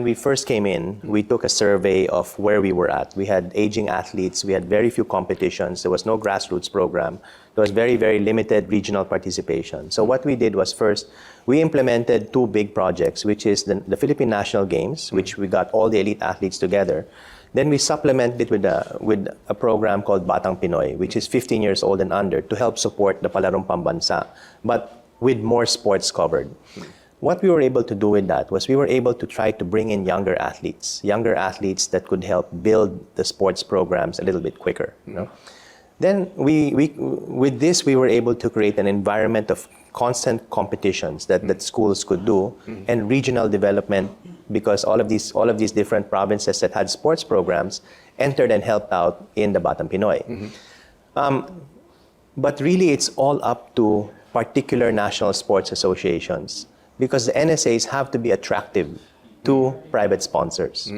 we first came in, we took a survey of where we were at. We had aging athletes, we had very few competitions, there was no grassroots program, there was very, very limited regional participation. So what we did was first, we implemented 2 big projects, which is the Philippine National Games, which we got all the elite athletes together. Then we supplemented it with a program called Batang Pinoy, which is 15 years old and under, to help support the Palarong Pambansa, but with more sports covered. What we were able to do with that was we were able to try to bring in younger athletes that could help build the sports programs a little bit quicker. You know? Then with this, we were able to create an environment of constant competitions that schools could do and regional development, because all of these different provinces that had sports programs entered and helped out in the Batang Pinoy. But really, it's all up to particular national sports associations, because the NSAs have to be attractive to private sponsors.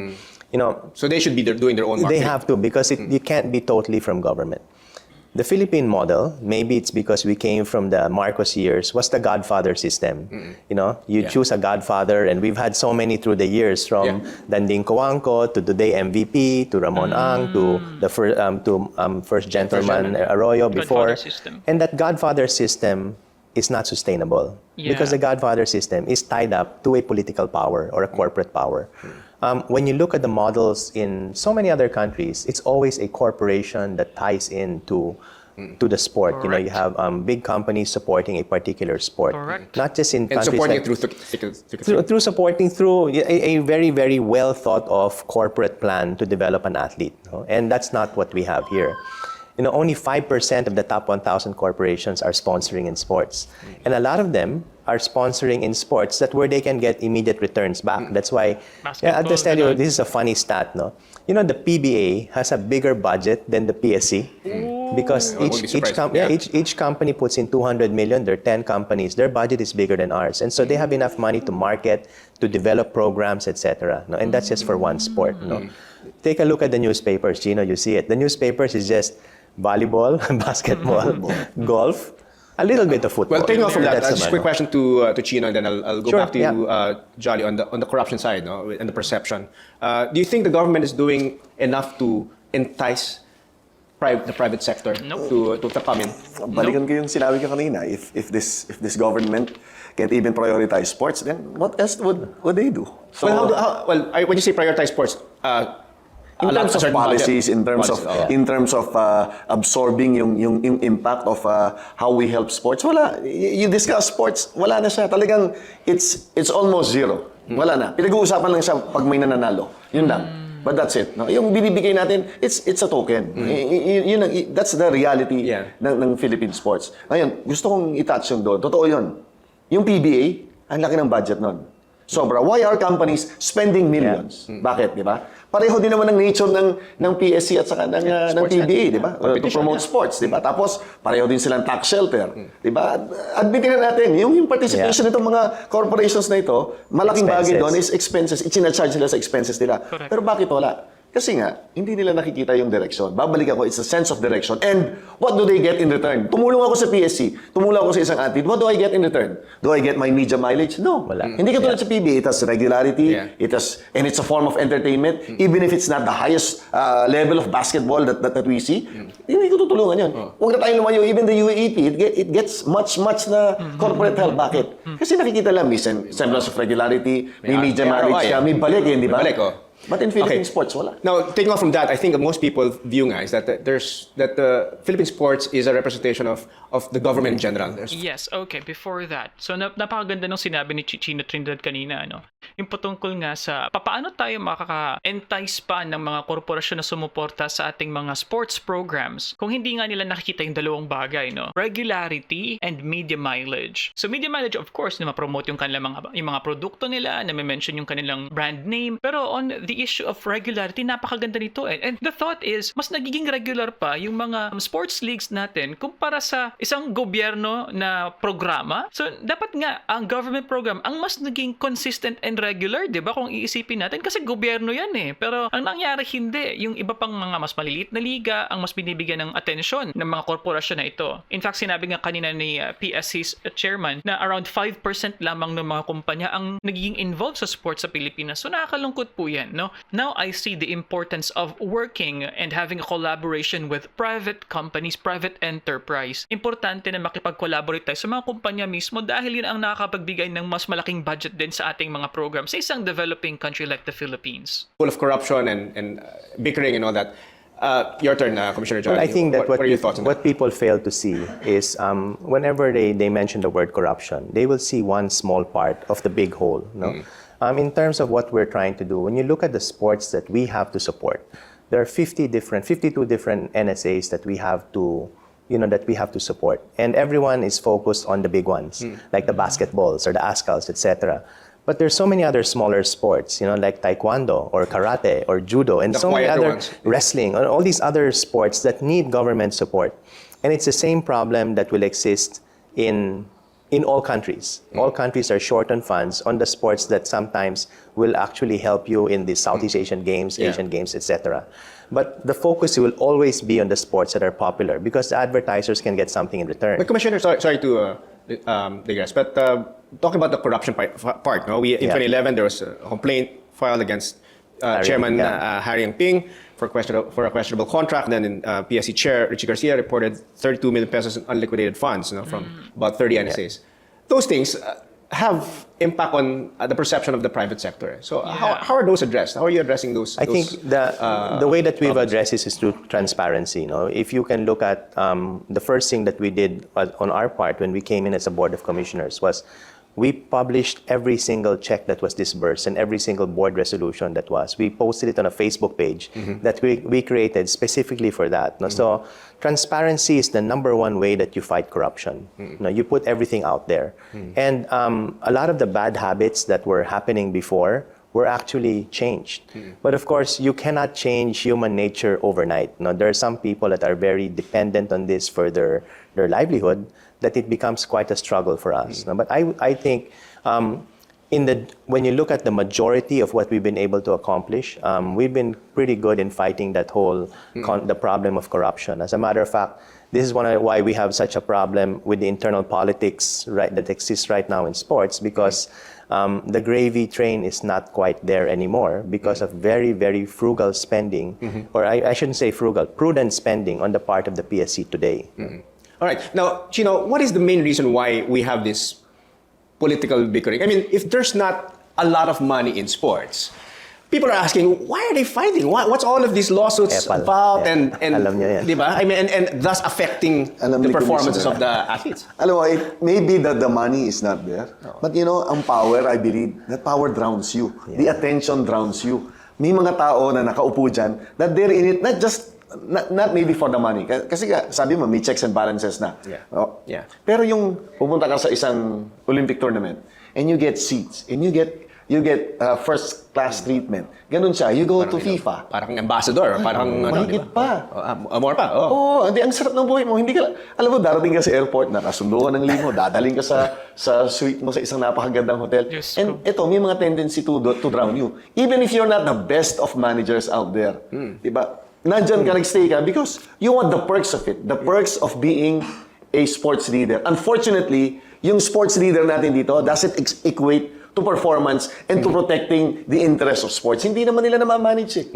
So they should be doing their own marketing. They have to, because you can't be totally from government. The Philippine model, maybe it's because we came from the Marcos years, was the Godfather system. You choose a Godfather, and we've had so many through the years, from Danding Coangco to today MVP, to Ramon Ang, to the first gentleman Arroyo before. And that Godfather system is not sustainable, because the Godfather system is tied up to a political power or a corporate power. When you look at the models in so many other countries, it's always a corporation that ties into to the sport. Correct. You have big companies supporting a particular sport. Correct. Not just in And countries supporting like, supporting through a very, very well thought of corporate plan to develop an athlete. And that's not what we have here. Only 5% of the top 1,000 corporations are sponsoring in sports. And a lot of them are sponsoring in sports where they can get immediate returns back. That's why, I'll just tell you, this is a funny stat, no? The PBA has a bigger budget than the PSC. Because each company puts in 200 million, there are 10 companies, their budget is bigger than ours. And so they have enough money to market, to develop programs, etc. No? And that's just for one sport. No? Take a look at the newspapers, Chino, you see it. The newspapers is just volleyball, basketball, golf, a little bit of football. Well, taking off from that, just a quick question to Chino, and then I'll go back to you, Jolly, on the corruption side, no, and the perception. Do you think the government is doing enough to entice the private sector to come in? Balikan ko yung sinabi ko kanina. If this government can't even prioritize sports, then what else would they do? So, When you say prioritize sports, In terms of policies, in terms of absorbing yung impact of how we help sports, wala. You discuss sports, wala na siya. Talagang it's almost zero. Wala na. Pinag-uusapan lang siya pag may nananalo. Yun lang. But that's it. No? Yung binibigay natin, it's a token. That's the reality ng Philippine sports. Ngayon, gusto kong i-touch yung doon. Totoo yun. Yung PBA, ang laki ng budget nun. Sobra. Why are companies spending millions? Bakit, di ba? Pareho din naman ng nature ng PSC at saka ng PBA, di ba? To promote sports, di ba? Tapos, pareho din silang tax shelter, di ba? Admitin na natin, yung participation nitong mga corporations na ito, malaking bagay doon is expenses. Itinacharge nila sa expenses nila. Pero bakit wala? Kasi nga, hindi nila nakikita yung direction. Babalik ako, it's a sense of direction. And what do they get in return? Tumulong ako sa PSC, tumulong ako sa isang athlete. What do I get in return? Do I get my media mileage? No. Wala. Hindi katulad sa PBA. It has regularity, and it's a form of entertainment. Even if it's not the highest level of basketball that we see, hindi ko tutulungan yun. Huwag na tayong lumayo. Even the UAEP, it gets much na corporate help. Bakit? Kasi nakikita lang, may semblance of regularity, may media mileage, may balik, di ba? But in Philippine sports, wala. Now, taking off from that, I think most people view is that Philippine sports is a representation of the government in general. Yes, okay. Before that, so napakaganda ng sinabi ni Chino Trinidad kanina, ano? Yung patungkol nga sa paano tayo makaka-entice pa ng mga korporasyon na sumuporta sa ating mga sports programs kung hindi nga nila nakikita yung dalawang bagay, no? Regularity and media mileage. So media mileage, of course, na ma-promote yung kanilang yung mga produkto nila, na mention yung kanilang brand name. Pero on the issue of regularity, napakaganda nito eh. And the thought is, mas nagiging regular pa yung mga sports leagues natin kumpara sa isang gobyerno na programa. So, dapat nga, ang government program, ang mas naging consistent and regular, di ba? Kung iisipin natin, kasi gobyerno yan eh. Pero, ang nangyari hindi. Yung iba pang mga mas maliliit na liga, ang mas binibigyan ng atensyon ng mga korporasyon na ito. In fact, sinabi nga kanina ni PSC's chairman na around 5% lamang ng mga kumpanya ang nagiging involved sa sports sa Pilipinas. So, nakakalungkot po yan, no? Now, I see the importance of working and having a collaboration with private companies, private enterprise. Importante na makipag-collaborate tayo sa mga kumpanya mismo dahil yun ang nakakapagbigay ng mas malaking budget din sa ating mga program sa isang developing country like the Philippines. Full of corruption and bickering and all that. Your turn, Commissioner John. Well, I think that what are your thoughts on what people fail to see is whenever they mention the word corruption, they will see one small part of the big whole. No? In terms of what we're trying to do, when you look at the sports that we have to support, there are 52 different NSAs that we have to support. And everyone is focused on the big ones, like the basketballs or the ASCALs, etc. But there's so many other smaller sports, like taekwondo or karate or judo and so many other wrestling or all these other sports that need government support. And it's the same problem that will exist in all countries. All countries are short on funds on the sports that sometimes will actually help you in the Southeast Asian Games, Asian Games, etc. But the focus will always be on the sports that are popular because the advertisers can get something in return. But Commissioner, sorry to digress, but talking about the corruption part, no? In 2011 there was a complaint filed against Chairman Harry Ping for a questionable contract. Then in PSC Chair Richie Garcia reported 32 million pesos in unliquidated funds, from about 30 NSAs. Those things have impact on the perception of the private sector. So how are those addressed? How are you addressing those? I think the way that we've addressed this is through transparency. If you can look at the first thing that we did on our part when we came in as a board of commissioners was we published every single check that was disbursed and every single board resolution that was. We posted it on a Facebook page that we created specifically for that. So transparency is the #1 way that you fight corruption. You put everything out there. And a lot of the bad habits that were happening before were actually changed. But of course, you cannot change human nature overnight. There are some people that are very dependent on this for their livelihood, that it becomes quite a struggle for us. But I think when you look at the majority of what we've been able to accomplish, we've been pretty good in fighting that whole the problem of corruption. As a matter of fact, this is why we have such a problem with the internal politics that exists right now in sports, because the gravy train is not quite there anymore because of very, very frugal spending, or I shouldn't say frugal, prudent spending on the part of the PSC today. All right. Now, Chino, what is the main reason why we have this political bickering? I mean, if there's not a lot of money in sports, people are asking, why are they fighting? What's all of these lawsuits Epal. about? Yeah. And Alam niyo yan. di ba? I mean, and thus affecting Alam the ni performances of Commissioner. the athletes. Alam mo, it may be that the money is not there. But you know, ang power, I believe, that power drowns you. The attention drowns you. May mga tao na nakaupo dyan that they're in it, not maybe for the money. Kasi sabi mo, may checks and balances na. Yeah. Oh. Yeah. Pero yung pupunta ka sa isang Olympic tournament and you get seats and you get first class treatment. Ganun siya. You go to FIFA. Parang ambassador. Parang Mahigit pa. More pa. Oh. Oo, hindi, ang sarap ng buhay mo. Hindi ka, alam mo, darating ka sa airport, nakasundo ka ng limo, dadaling ka sa suite mo sa isang napakagandang hotel. Diyos And ito, may mga tendency to drown you. Even if you're not the best of managers out there. Diba? Nandyan ka, nagstay ka because you want the perks of it. The perks of being a sports leader. Unfortunately, yung sports leader natin dito doesn't equate to performance and to protecting the interests of sports. Hindi naman nila na-manage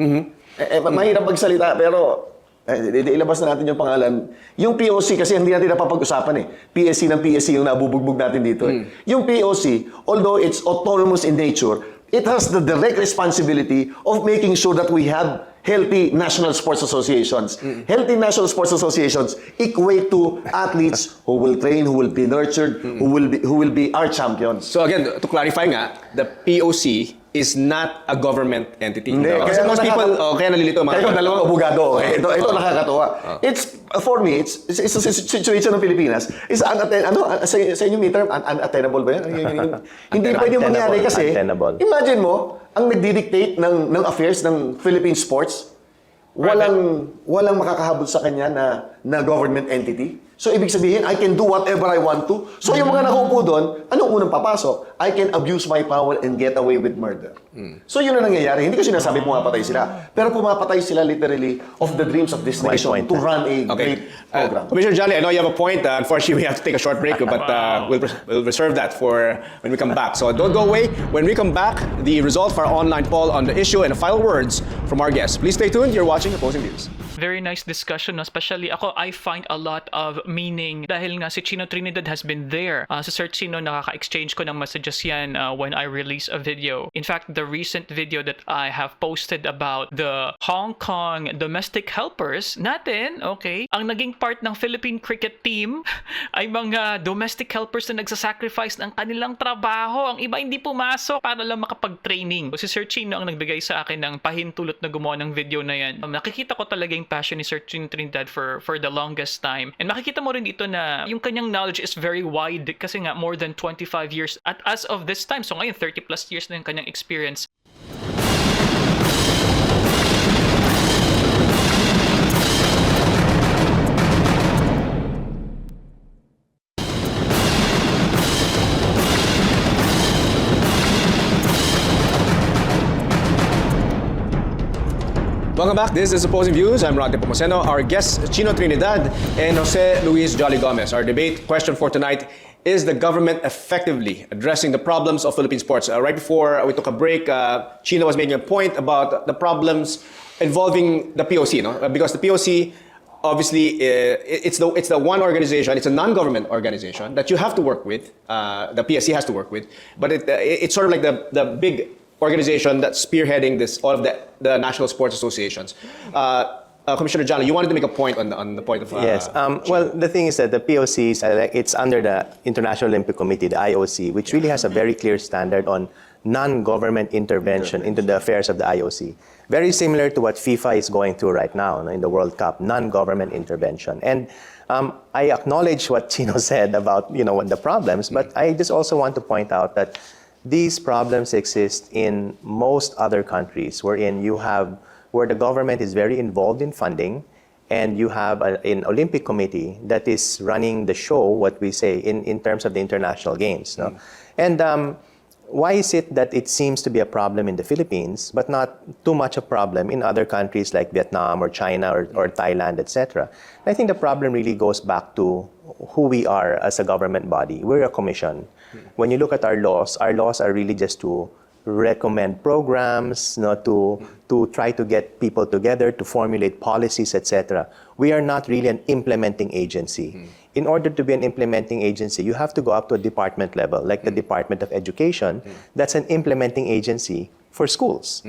mahirap magsalita, pero ilabas na natin yung pangalan. Yung POC, kasi hindi natin napapag-usapan PSC ng PSC yung nabubugbog natin dito. Yung POC, although it's autonomous in nature, it has the direct responsibility of making sure that we have healthy national sports associations. Healthy national sports associations equate to athletes who will train, who will be nurtured, who will be our champions. So again, to clarify nga, the POC is not a government entity. Hindi, Kasi most people, kaya nalilito mga... Kaya dalawang abogado. Ito nakakatuwa. It's, for me, it's a situation ng Pilipinas. Is sa inyo may term, unattainable ba yan? Hindi pwede mangyari kasi, Untenable. imagine mo, ang nagdidictate ng affairs ng Philippine sports, walang makakahabol sa kanya na government entity. So, ibig sabihin, I can do whatever I want to. So, yung mga nakaupo doon, anong unang papasok? I can abuse my power and get away with murder. So, yun ang nangyayari. Hindi ko sinasabi pumapatay sila. Pero pumapatay sila literally of the dreams of this nation to run a great program. Commissioner Jolly, I know you have a point. Unfortunately, we have to take a short break, but we'll reserve that for when we come back. So don't go away. When we come back, the result for our online poll on the issue and the final words from our guests. Please stay tuned. You're watching Opposing Views. Very nice discussion, no? Especially ako, I find a lot of meaning dahil nga si Chino Trinidad has been there. Sa Sir Chino, nakaka-exchange ko ng messages yan when I release a video. In fact, the recent video that I have posted about the Hong Kong domestic helpers natin, okay, ang naging part ng Philippine cricket team ay mga domestic helpers na nagsasacrifice ng kanilang trabaho. Ang iba hindi pumasok para lang makapag-training. Si Sir Chino ang nagbigay sa akin ng pahintulot na gumawa ng video na yan. Nakikita ko talaga yung passion ni Sir Chino Trinidad for the longest time. And makikita mo rin dito na yung kanyang knowledge is very wide kasi nga more than 25 years at as of this time, so ngayon 30 plus years na yung kanyang experience. Welcome back. This is Opposing Views. I'm Nepomuceno. Our guests, Chino Trinidad and Jose Luis Jolly Gomez. Our debate question for tonight is the government effectively addressing the problems of Philippine sports? Right before we took a break, Chino was making a point about the problems involving the POC, no? Because the POC, obviously, it's the one organization, it's a non-government organization that you have to work with, the PSC has to work with, but it's sort of like the big organization that's spearheading all of the national sports associations. Commissioner John, you wanted to make a point on the point of... Yes. Well, the thing is that the POC, it's under the International Olympic Committee, the IOC, which really has a very clear standard on non-government intervention into the affairs of the IOC. Very similar to what FIFA is going through right now in the World Cup, non-government intervention. And I acknowledge what Chino said about the problems, but I just also want to point out that these problems exist in most other countries where the government is very involved in funding, and you have an Olympic committee that is running the show, what we say, in terms of the international games. No? And why is it that it seems to be a problem in the Philippines, but not too much a problem in other countries like Vietnam or China or Thailand, etc.? I think the problem really goes back to who we are as a government body. We're a commission. When you look at our laws are really just to recommend programs, to try to get people together, to formulate policies, etc. We are not really an implementing agency. In order to be an implementing agency, you have to go up to a department level, like the Department of Education. That's an implementing agency for schools.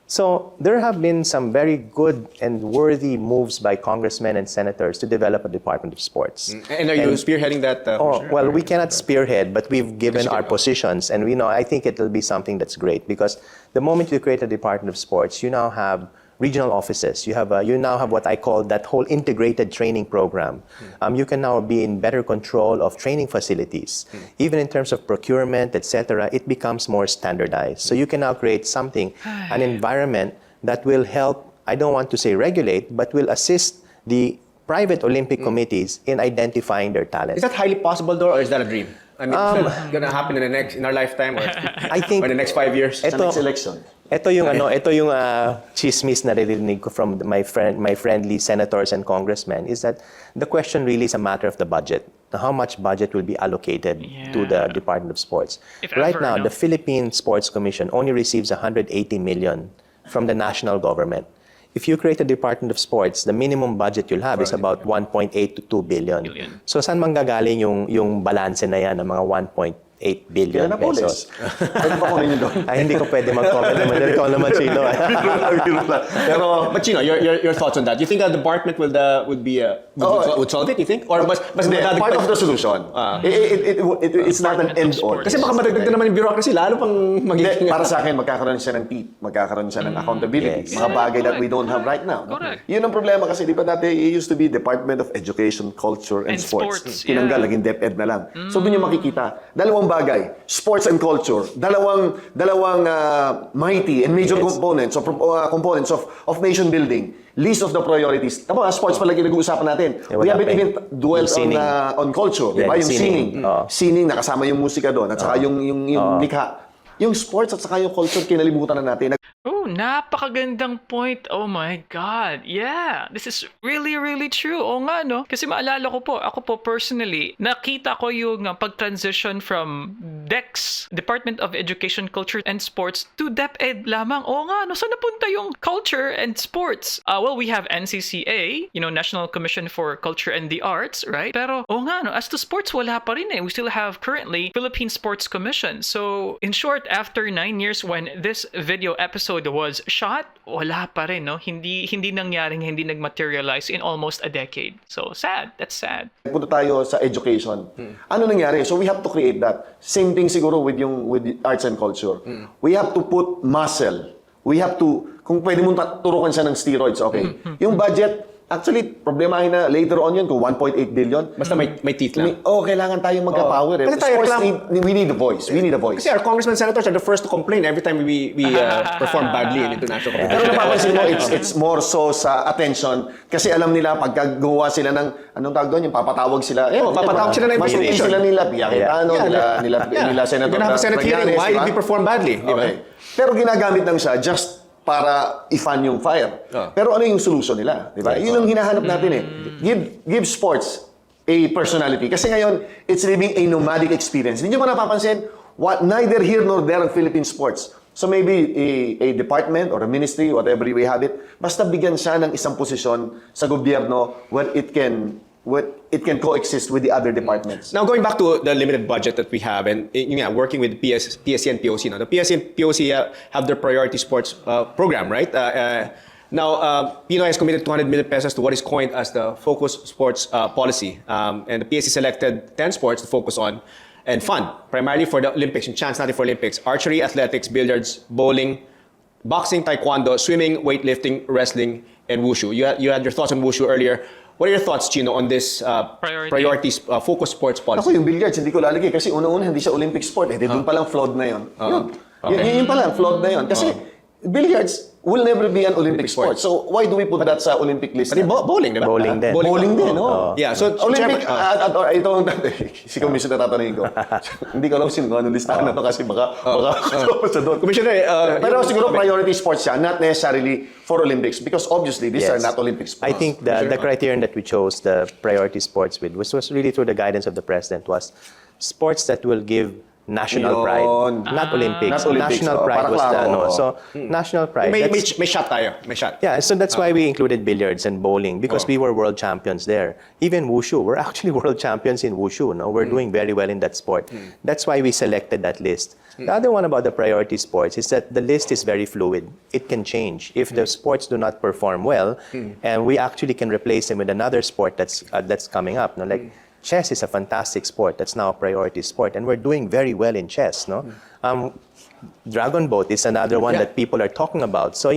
So there have been some very good and worthy moves by congressmen and senators to develop a Department of Sports. And are you spearheading that? Well, we cannot spearhead, but we've given our positions, and I think it will be something that's great because the moment you create a Department of Sports, you now have regional offices. You now have what I call that whole integrated training program. You can now be in better control of training facilities. Even in terms of procurement, etc., it becomes more standardized. So you can now create something, an environment that will help, I don't want to say regulate, but will assist the private Olympic committees in identifying their talent. Is that highly possible, though, or is that a dream? I mean, is that going to happen in our lifetime, or I think or in the next 5 years? Sa next election. Ito yung chismis na narinig ko from my friendly senators and congressmen is that the question really is a matter of the budget. How much budget will be allocated to the Department of Sports? Right now, the Philippine Sports Commission only receives 180 million from the national government. If you create a Department of Sports, the minimum budget you'll have is about 1.8 to 2 billion. So saan manggagaling yung balance na yan ng mga 1.8 billion pesos? Pwede pa kunin yun doon. Ay, hindi ko pwede mag-comment naman. Ikaw naman, Chino. But Chino, your thoughts on that? Do you think a department would solve it? You think, or mas part of the solution? It's not an end all. Kasi baka madagdag na naman yung bureaucracy, lalo pang magiging. Para sa akin, magkakaroon siya ng teeth, magkakaroon siya ng accountability. Yes. Mga bagay that we don't have right now. Correct. Yun ang problema kasi, di ba dati, it used to be Department of Education, Culture, and Sports. Tinanggal, naging DepEd na lang. So doon yung makikita. Dalawang bagay, sports and culture, dalawang mighty and major components of nation building. List of the priorities. Tama, sports pala nag-uusapan natin. We haven't even dwelt on culture. Yeah, diba? Yung singing. Singing, nakasama yung musika doon. At saka yung likha. Yung sports at saka yung culture, kinalimutan na natin. Oh, napakagandang point. Oh my God. Yeah, this is really, really true. Oo nga, no? Kasi maalala ko po, ako po personally, nakita ko yung pag-transition from DEX, Department of Education, Culture, and Sports, to DepEd lamang. Oo nga, no? Saan napunta yung culture and sports? Well, we have NCCA, National Commission for Culture and the Arts, right? Pero, oo nga, no? As to sports, wala pa rin eh. We still have currently Philippine Sports Commission. So, in short, after 9 years when this video episode was shot, wala pa rin, no? Hindi nag-materialize in almost a decade. So, sad. That's sad. Punta tayo sa education. Ano nangyari? So we have to create that. Same thing siguro with arts and culture. We have to put muscle. We have to, kung pwede mong turukan siya ng steroids, okay. Yung budget, actually, problemahin na later on yun kung 1.8 billion. Basta may teeth lang. Kailangan tayong magka-power. Kasi tayo we need a voice. We need a voice. Kasi our congressmen and senators are the first to complain every time we perform badly in international competition. Pero napapansin mo, it's more so sa attention. Kasi alam nila, pagka gumawa sila ng, anong tawag doon, yung papatawag sila. Papatawag sila ng mas invitation. Sila nila, nila Senator. You're gonna have a Senate hearing. Why did we perform badly? Okay. Pero ginagamit lang siya just para i-fan yung fire. Pero ano yung solution nila? Di ba? Yun ang hinahanap natin eh. Give sports a personality. Kasi ngayon, it's living a nomadic experience. Hindi nyo ba napapansin? Neither here nor there ang Philippine sports. So maybe a department or a ministry, whatever we have it, basta bigyan siya ng isang posisyon sa gobyerno where it can coexist with the other departments. Now, going back to the limited budget that we have and working with PSC and POC. Now, the PSC and POC have their priority sports program, right? Now, Pinoy has committed 200 million pesos to what is coined as the Focus Sports Policy. And the PSC selected 10 sports to focus on and fund, primarily for the Olympics, yung chance natin for Olympics. Archery, athletics, billiards, bowling, boxing, taekwondo, swimming, weightlifting, wrestling, and wushu. You had your thoughts on wushu earlier. What are your thoughts, Chino, on this priorities focus sports policy? Ako yung billiards, hindi ko lalagay kasi una-una hindi siya Olympic sport. Doon palang flawed na yun. Yun palang flawed na yun. Kasi billiards will never be an Olympic sport. So why do we put that sa Olympic list? Pati bowling, diba? Bowling din. Bowling din, no? Yeah, so Olympic, ito ang si Commissioner tatanungin ko. Hindi ko alam sino ano listahan na to kasi baka sa doon. Commissioner, pero siguro priority sports siya, not necessarily for Olympics because obviously these are not Olympic sports. I think the criterion that we chose the priority sports with was really through the guidance of the President was sports that will give national Yun. pride. Not Olympics. Not Olympics, National oh, pride para was the klaro, ano. oh. So, national pride. May That's- shot tayo. May shot. Yeah, so that's why we included billiards and bowling because we were world champions there. Even wushu, we're actually world champions in wushu. No, we're doing very well in that sport. That's why we selected that list. The other one about the priority sports is that the list is very fluid. It can change if the sports do not perform well, and we actually can replace them with another sport that's coming up. No, like chess is a fantastic sport that's now a priority sport, and we're doing very well in chess. No. Dragon boat is another one that people are talking about. So,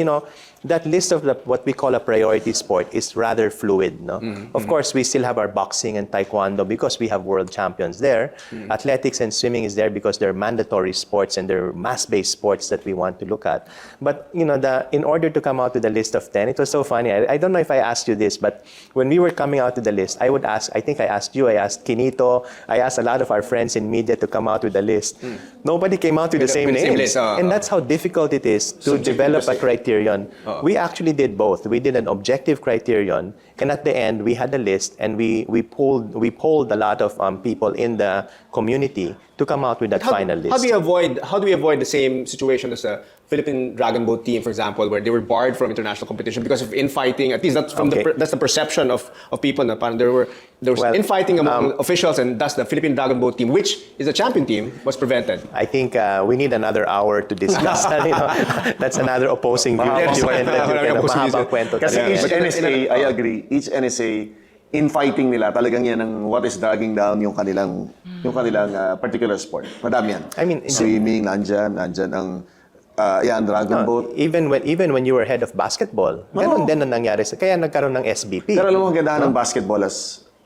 that list of what we call a priority sport is rather fluid. No? Of course, we still have our boxing and taekwondo because we have world champions there. Athletics and swimming is there because they're mandatory sports and they're mass-based sports that we want to look at. But, in order to come out with a list of 10, it was so funny. I don't know if I asked you this, but when we were coming out with the list, I think I asked you, I asked Kinito, I asked a lot of our friends in media to come out with a list. Nobody came out with the same names. And that's how difficult it is to develop a criterion. We actually did both. We did an objective criterion, and at the end, we had a list, and we polled a lot of people in the community to come out with that final list. How do we avoid the same situation as the Philippine Dragon Boat team, for example, where they were barred from international competition because of infighting? At least that's that's the perception of people. Na parang there was infighting among officials, and thus the Philippine Dragon Boat team, which is a champion team, was prevented. I think we need another hour to discuss that. That's another opposing view. Mahabang kwento Kasi talaga. each NSA, I agree, each NSA, infighting nila, talagang yan ang what is dragging down yung kanilang particular sport. Madami yan. I mean, swimming, nandyan ang dragon boat. Even when you were head of basketball, ganun din ang nangyari. Kaya nagkaroon ng SBP. Pero alam mo, ang gandahan ng basketball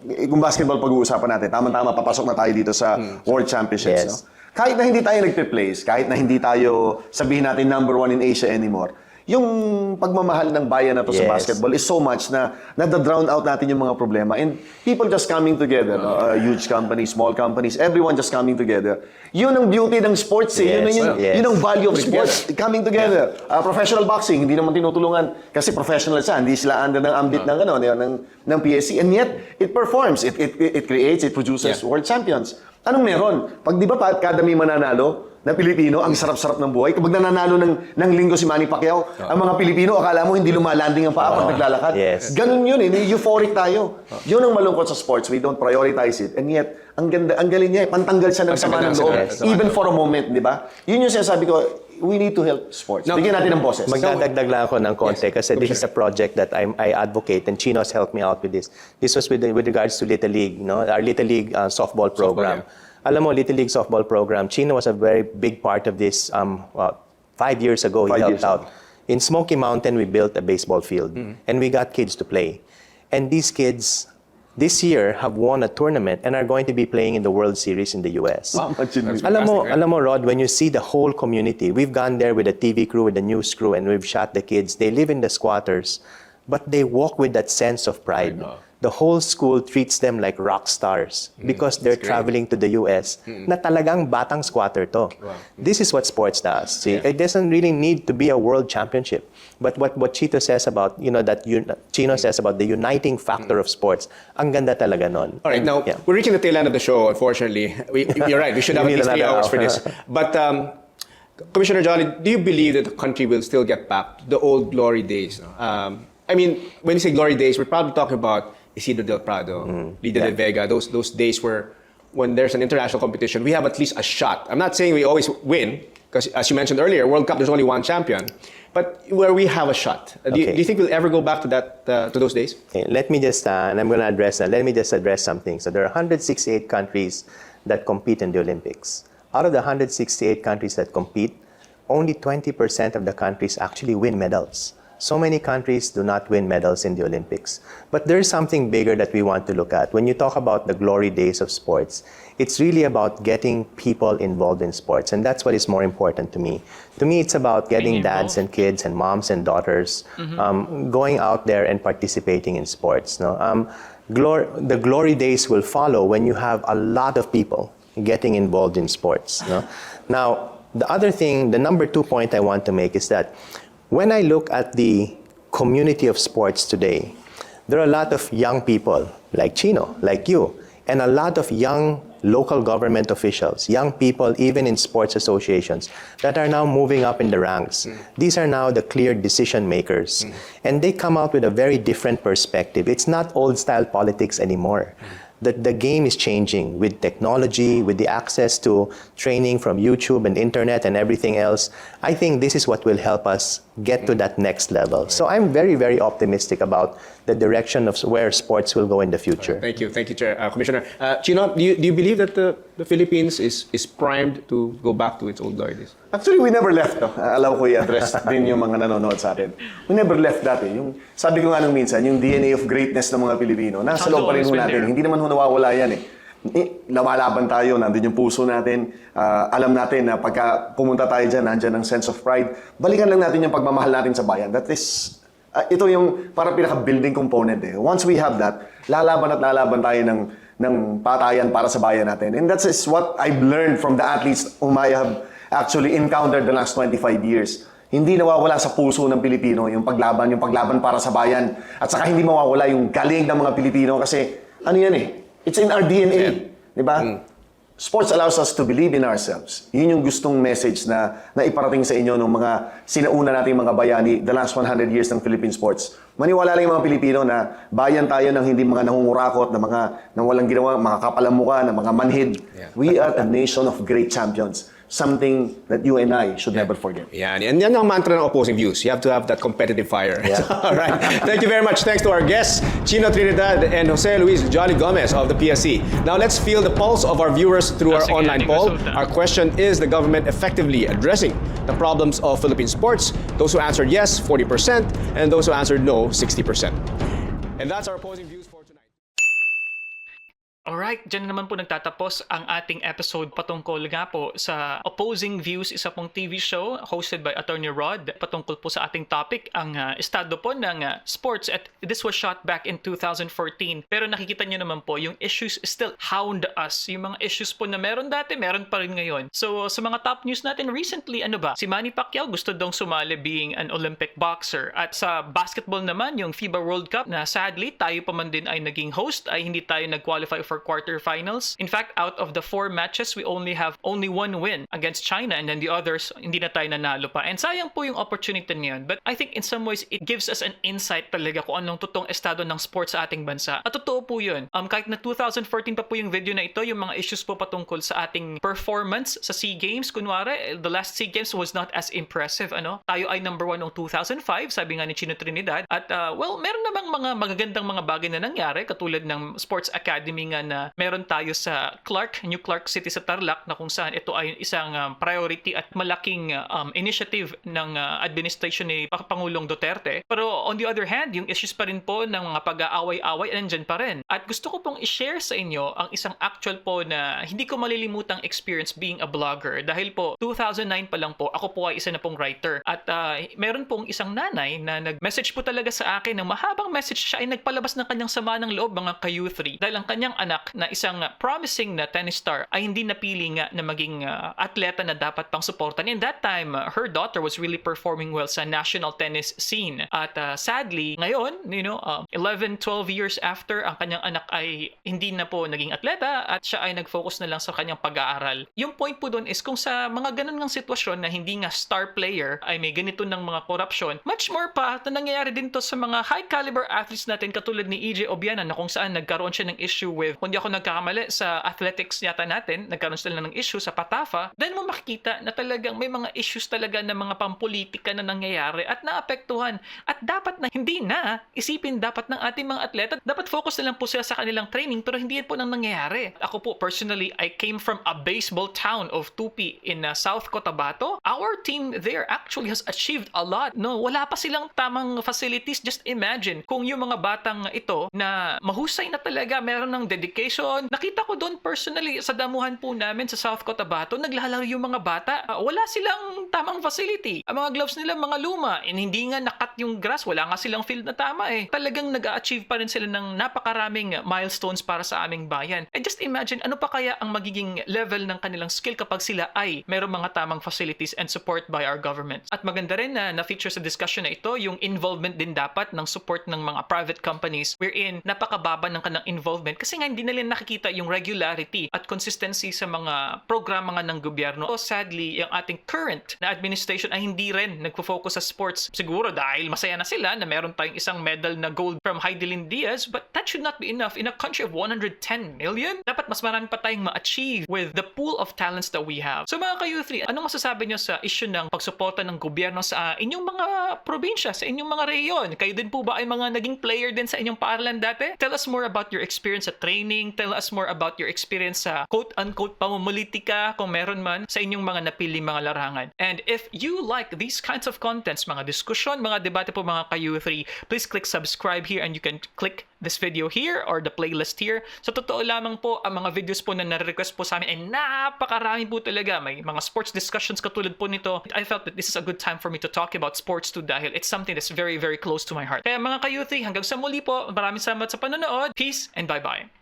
kung basketball pag-uusapan natin, tama-tama, papasok na tayo dito sa World Championships. Yes. No? Kahit na hindi tayo nagpe-place, kahit na hindi tayo, sabihin natin, number 1 in Asia anymore, yung pagmamahal ng bayan na to sa basketball is so much na nada-drown out natin yung mga problema. And people just coming together, huge companies, small companies, everyone just coming together. Yun ang beauty ng sports. Yun ang value of sports, coming together. Professional boxing, hindi naman tinutulungan kasi professional siya, hindi sila under ng ambit ng PSC. And yet, it performs, it creates, it produces world champions. Anong meron? Pag di ba kada may mananalo na Pilipino, ang sarap-sarap ng buhay. Kapag nananalo ng linggo si Manny Pacquiao, ang mga Pilipino, akala mo hindi lumalanding ang paa pag naglalakad. Yes. Ganun yun euphoric tayo. Yun ang malungkot sa sports. We don't prioritize it. And yet, ang galing niya pantanggal siya ng sama ng loob. Even for a moment, di ba? Yun yung sinasabi ko, we need to help sports. Bigyan natin ng boses. Magdadagdag lang ako ng konti kasi this is a project that I advocate and Chino has helped me out with this. This was with regards to Little League, our Little League softball program. Alam mo, Little League softball program, Chino was a very big part of this 5 years ago. He helped out. In Smoky Mountain, we built a baseball field and we got kids to play. And these kids, this year, have won a tournament and are going to be playing in the World Series in the US. Wow, Alam mo, Rod, when you see the whole community, we've gone there with a TV crew, with a news crew, and we've shot the kids. They live in the squatters, but they walk with that sense of pride. The whole school treats them like rock stars because they're traveling to the US na talagang batang squatter to. Wow. This is what sports does. See, it doesn't really need to be a world championship. But what Chino says about, Chino says about the uniting factor of sports, ang ganda talaga nun. All right, now, we're reaching the tail end of the show, unfortunately. You're right, we should have at least 3 hours for this. But, Commissioner Jolly, do you believe that the country will still get back to the old glory days? I mean, when you say glory days, we're probably talking about Isidro Del Prado, Lidia de Vega, those days where when there's an international competition, we have at least a shot. I'm not saying we always win, because as you mentioned earlier, World Cup, there's only one champion. But where we have a shot. Do you think we'll ever go back to that to those days? Okay, let me just, and I'm going to address that. Let me just address something. So there are 168 countries that compete in the Olympics. Out of the 168 countries that compete, only 20% of the countries actually win medals. So many countries do not win medals in the Olympics. But there is something bigger that we want to look at. When you talk about the glory days of sports, it's really about getting people involved in sports. And that's what is more important to me. To me, it's about getting dads and kids and moms and daughters going out there and participating in sports. No? The glory days will follow when you have a lot of people getting involved in sports. No? Now, the other thing, the number 2 point I want to make is that when I look at the community of sports today, there are a lot of young people like Chino, like you, and a lot of young local government officials, young people, even in sports associations, that are now moving up in the ranks. These are now the clear decision makers. And they come out with a very different perspective. It's not old-style politics anymore. The game is changing with technology, with the access to training from YouTube and internet and everything else. I think this is what will help us get to that next level. So I'm very, very optimistic about the direction of where sports will go in the future. Thank you, Chair. Commissioner. Chino, do you believe that the Philippines is primed to go back to its old glory days? Actually, we never left. No? Alam ko i-address din yung mga nanonood sa atin. We never left dati. Yung, sabi ko nga nung minsan, yung DNA of greatness ng mga Pilipino, nasa loob pa rin ho natin. Hindi naman ho nawawala yan eh. Lumalaban tayo, nandun yung puso natin. Alam natin na pagka pumunta tayo dyan, nandyan ang sense of pride. Balikan lang natin yung pagmamahal natin sa bayan. That is, ito yung parang pinaka-building component eh. Once we have that, lalaban at lalaban tayo ng patayan para sa bayan natin. And that is what I've learned from the athletes whom I have actually encountered the last 25 years. Hindi nawawala sa puso ng Pilipino yung paglaban para sa bayan. At saka hindi mawawala yung galing ng mga Pilipino kasi ano yan eh, it's in our DNA. Di ba? Sports allows us to believe in ourselves. Yun yung gustong message na iparating sa inyo ng mga sinauna nating mga bayani the last 100 years ng Philippine sports. Maniwala lang yung mga Pilipino na bayan tayo ng hindi mga nangungurakot, na walang ginawa, mga kapalamuka, na mga manhid. We are a nation of great champions. Something that you and I should never forget. Yeah, and yan ang mantra ng opposing views. You have to have that competitive fire. Yeah. All right. Thank you very much. Thanks to our guests, Chino Trinidad and Jose Luis Jolly Gomez of the PSC. Now let's feel the pulse of our viewers through our online poll. Our question is the government effectively addressing the problems of Philippine sports? Those who answered yes, 40%, and those who answered no, 60%. And that's our opposing views for tonight. Alright, dyan naman po nagtatapos ang ating episode patungkol nga po sa Opposing Views, isa pong TV show hosted by Atty. Rod patungkol po sa ating topic, ang estado po ng sports. At this was shot back in 2014. Pero nakikita nyo naman po, yung issues still hound us. Yung mga issues po na meron dati, meron pa rin ngayon. So sa mga top news natin recently, ano ba? Si Manny Pacquiao gusto daw sumali being an Olympic boxer. At sa basketball naman, yung FIBA World Cup na sadly tayo pa man din ay naging host, ay hindi tayo nag-qualify for quarterfinals. In fact, out of the 4 matches, we have only 1 win against China, and then the others, hindi na tayo nanalo pa. And sayang po yung opportunity niyan. But I think in some ways, it gives us an insight talaga kung anong totoong estado ng sports sa ating bansa. At totoo po yun. Kahit na 2014 pa po yung video na ito, yung mga issues po patungkol sa ating performance sa SEA Games. Kunwari, the last SEA Games was not as impressive. Tayo ay number 1 noong 2005, sabi nga ni Chino Trinidad. At well, meron namang mga magagandang mga bagay na nangyari, katulad ng Sports Academy nga na meron tayo sa New Clark City sa Tarlac, na kung saan ito ay isang priority at malaking initiative ng administration ni Pangulong Duterte. Pero on the other hand, yung issues pa rin po ng mga pag-aaway-away nandyan pa rin. At gusto ko pong i-share sa inyo ang isang actual po na hindi ko malilimutang experience being a blogger. Dahil po, 2009 pa lang po, ako po ay isa na pong writer. At meron pong isang nanay na nag-message po talaga sa akin ng mahabang message. Siya ay nagpalabas ng kanyang sama ng loob, mga ka-U3, dahil ang kanyang anak na isang promising na tennis star ay hindi napili nga na maging atleta na dapat pang suportan. In that time, her daughter was really performing well sa national tennis scene. At sadly, ngayon, 11, 12 years after, ang kanyang anak ay hindi na po naging atleta at siya ay nag-focus na lang sa kanyang pag-aaral. Yung point po doon is kung sa mga ganun ng sitwasyon na hindi nga star player ay may ganito ng mga korupsyon, much more pa na nangyayari din to sa mga high caliber athletes natin katulad ni EJ Obiana, na kung saan nagkaroon siya ng issue with, kung di ako nagkakamali, sa athletics yata natin, nagkaroon sila ng issue sa Patafa. Then mo makikita na talagang may mga issues talaga na mga pampolitika na nangyayari at naapektuhan. At dapat na hindi na isipin dapat ng ating mga atleta. Dapat focus na lang po sila sa kanilang training, pero hindi yan po nang nangyayari. Ako po, personally, I came from a baseball town of Tupi in South Cotabato. Our team there actually has achieved a lot. No, wala pa silang tamang facilities. Just imagine kung yung mga batang ito na mahusay na talaga, meron ng dedication. Nakita ko doon personally sa damuhan po namin sa South Cotabato, naglalaro yung mga bata. Wala silang tamang facility. Ang mga gloves nila mga luma. And hindi nga nakat yung grass. Wala nga silang field na tama eh. Talagang nag-a-achieve pa rin sila ng napakaraming milestones para sa aming bayan. And just imagine, ano pa kaya ang magiging level ng kanilang skill kapag sila ay mayroong mga tamang facilities and support by our government. At maganda rin na na-feature sa discussion na ito yung involvement din dapat ng support ng mga private companies wherein napakababa ng kanang involvement kasi nga hindi hindi nila nakikita yung regularity at consistency sa mga programa nga ng gobyerno. So sadly, yung ating current na administration ay hindi rin nagfo-focus sa sports. Siguro dahil masaya na sila na meron tayong isang medal na gold from Heidelin Diaz, but that should not be enough. In a country of 110 million, dapat mas marami pa tayong ma-achieve with the pool of talents that we have. So mga ka-youth, anong masasabi nyo sa issue ng pagsuporta ng gobyerno sa inyong mga probinsya, sa inyong mga rehiyon? Kayo din po ba ay mga naging player din sa inyong paaralan dati? Tell us more about your experience sa training. Tell us more about your experience sa quote-unquote pamumulitika, kung meron man, sa inyong mga napili mga larangan. And if you like these kinds of contents, mga diskusyon, mga debate po mga ka-youth, please click subscribe here and you can click this video here or the playlist here. Sa totoo lamang po, ang mga videos po na na-request po sa amin ay napakarami po talaga. May mga sports discussions katulad po nito. I felt that this is a good time for me to talk about sports too dahil it's something that's very, very close to my heart. Kaya mga ka-youth, hanggang sa muli po, maraming salamat sa panonood. Peace and bye-bye.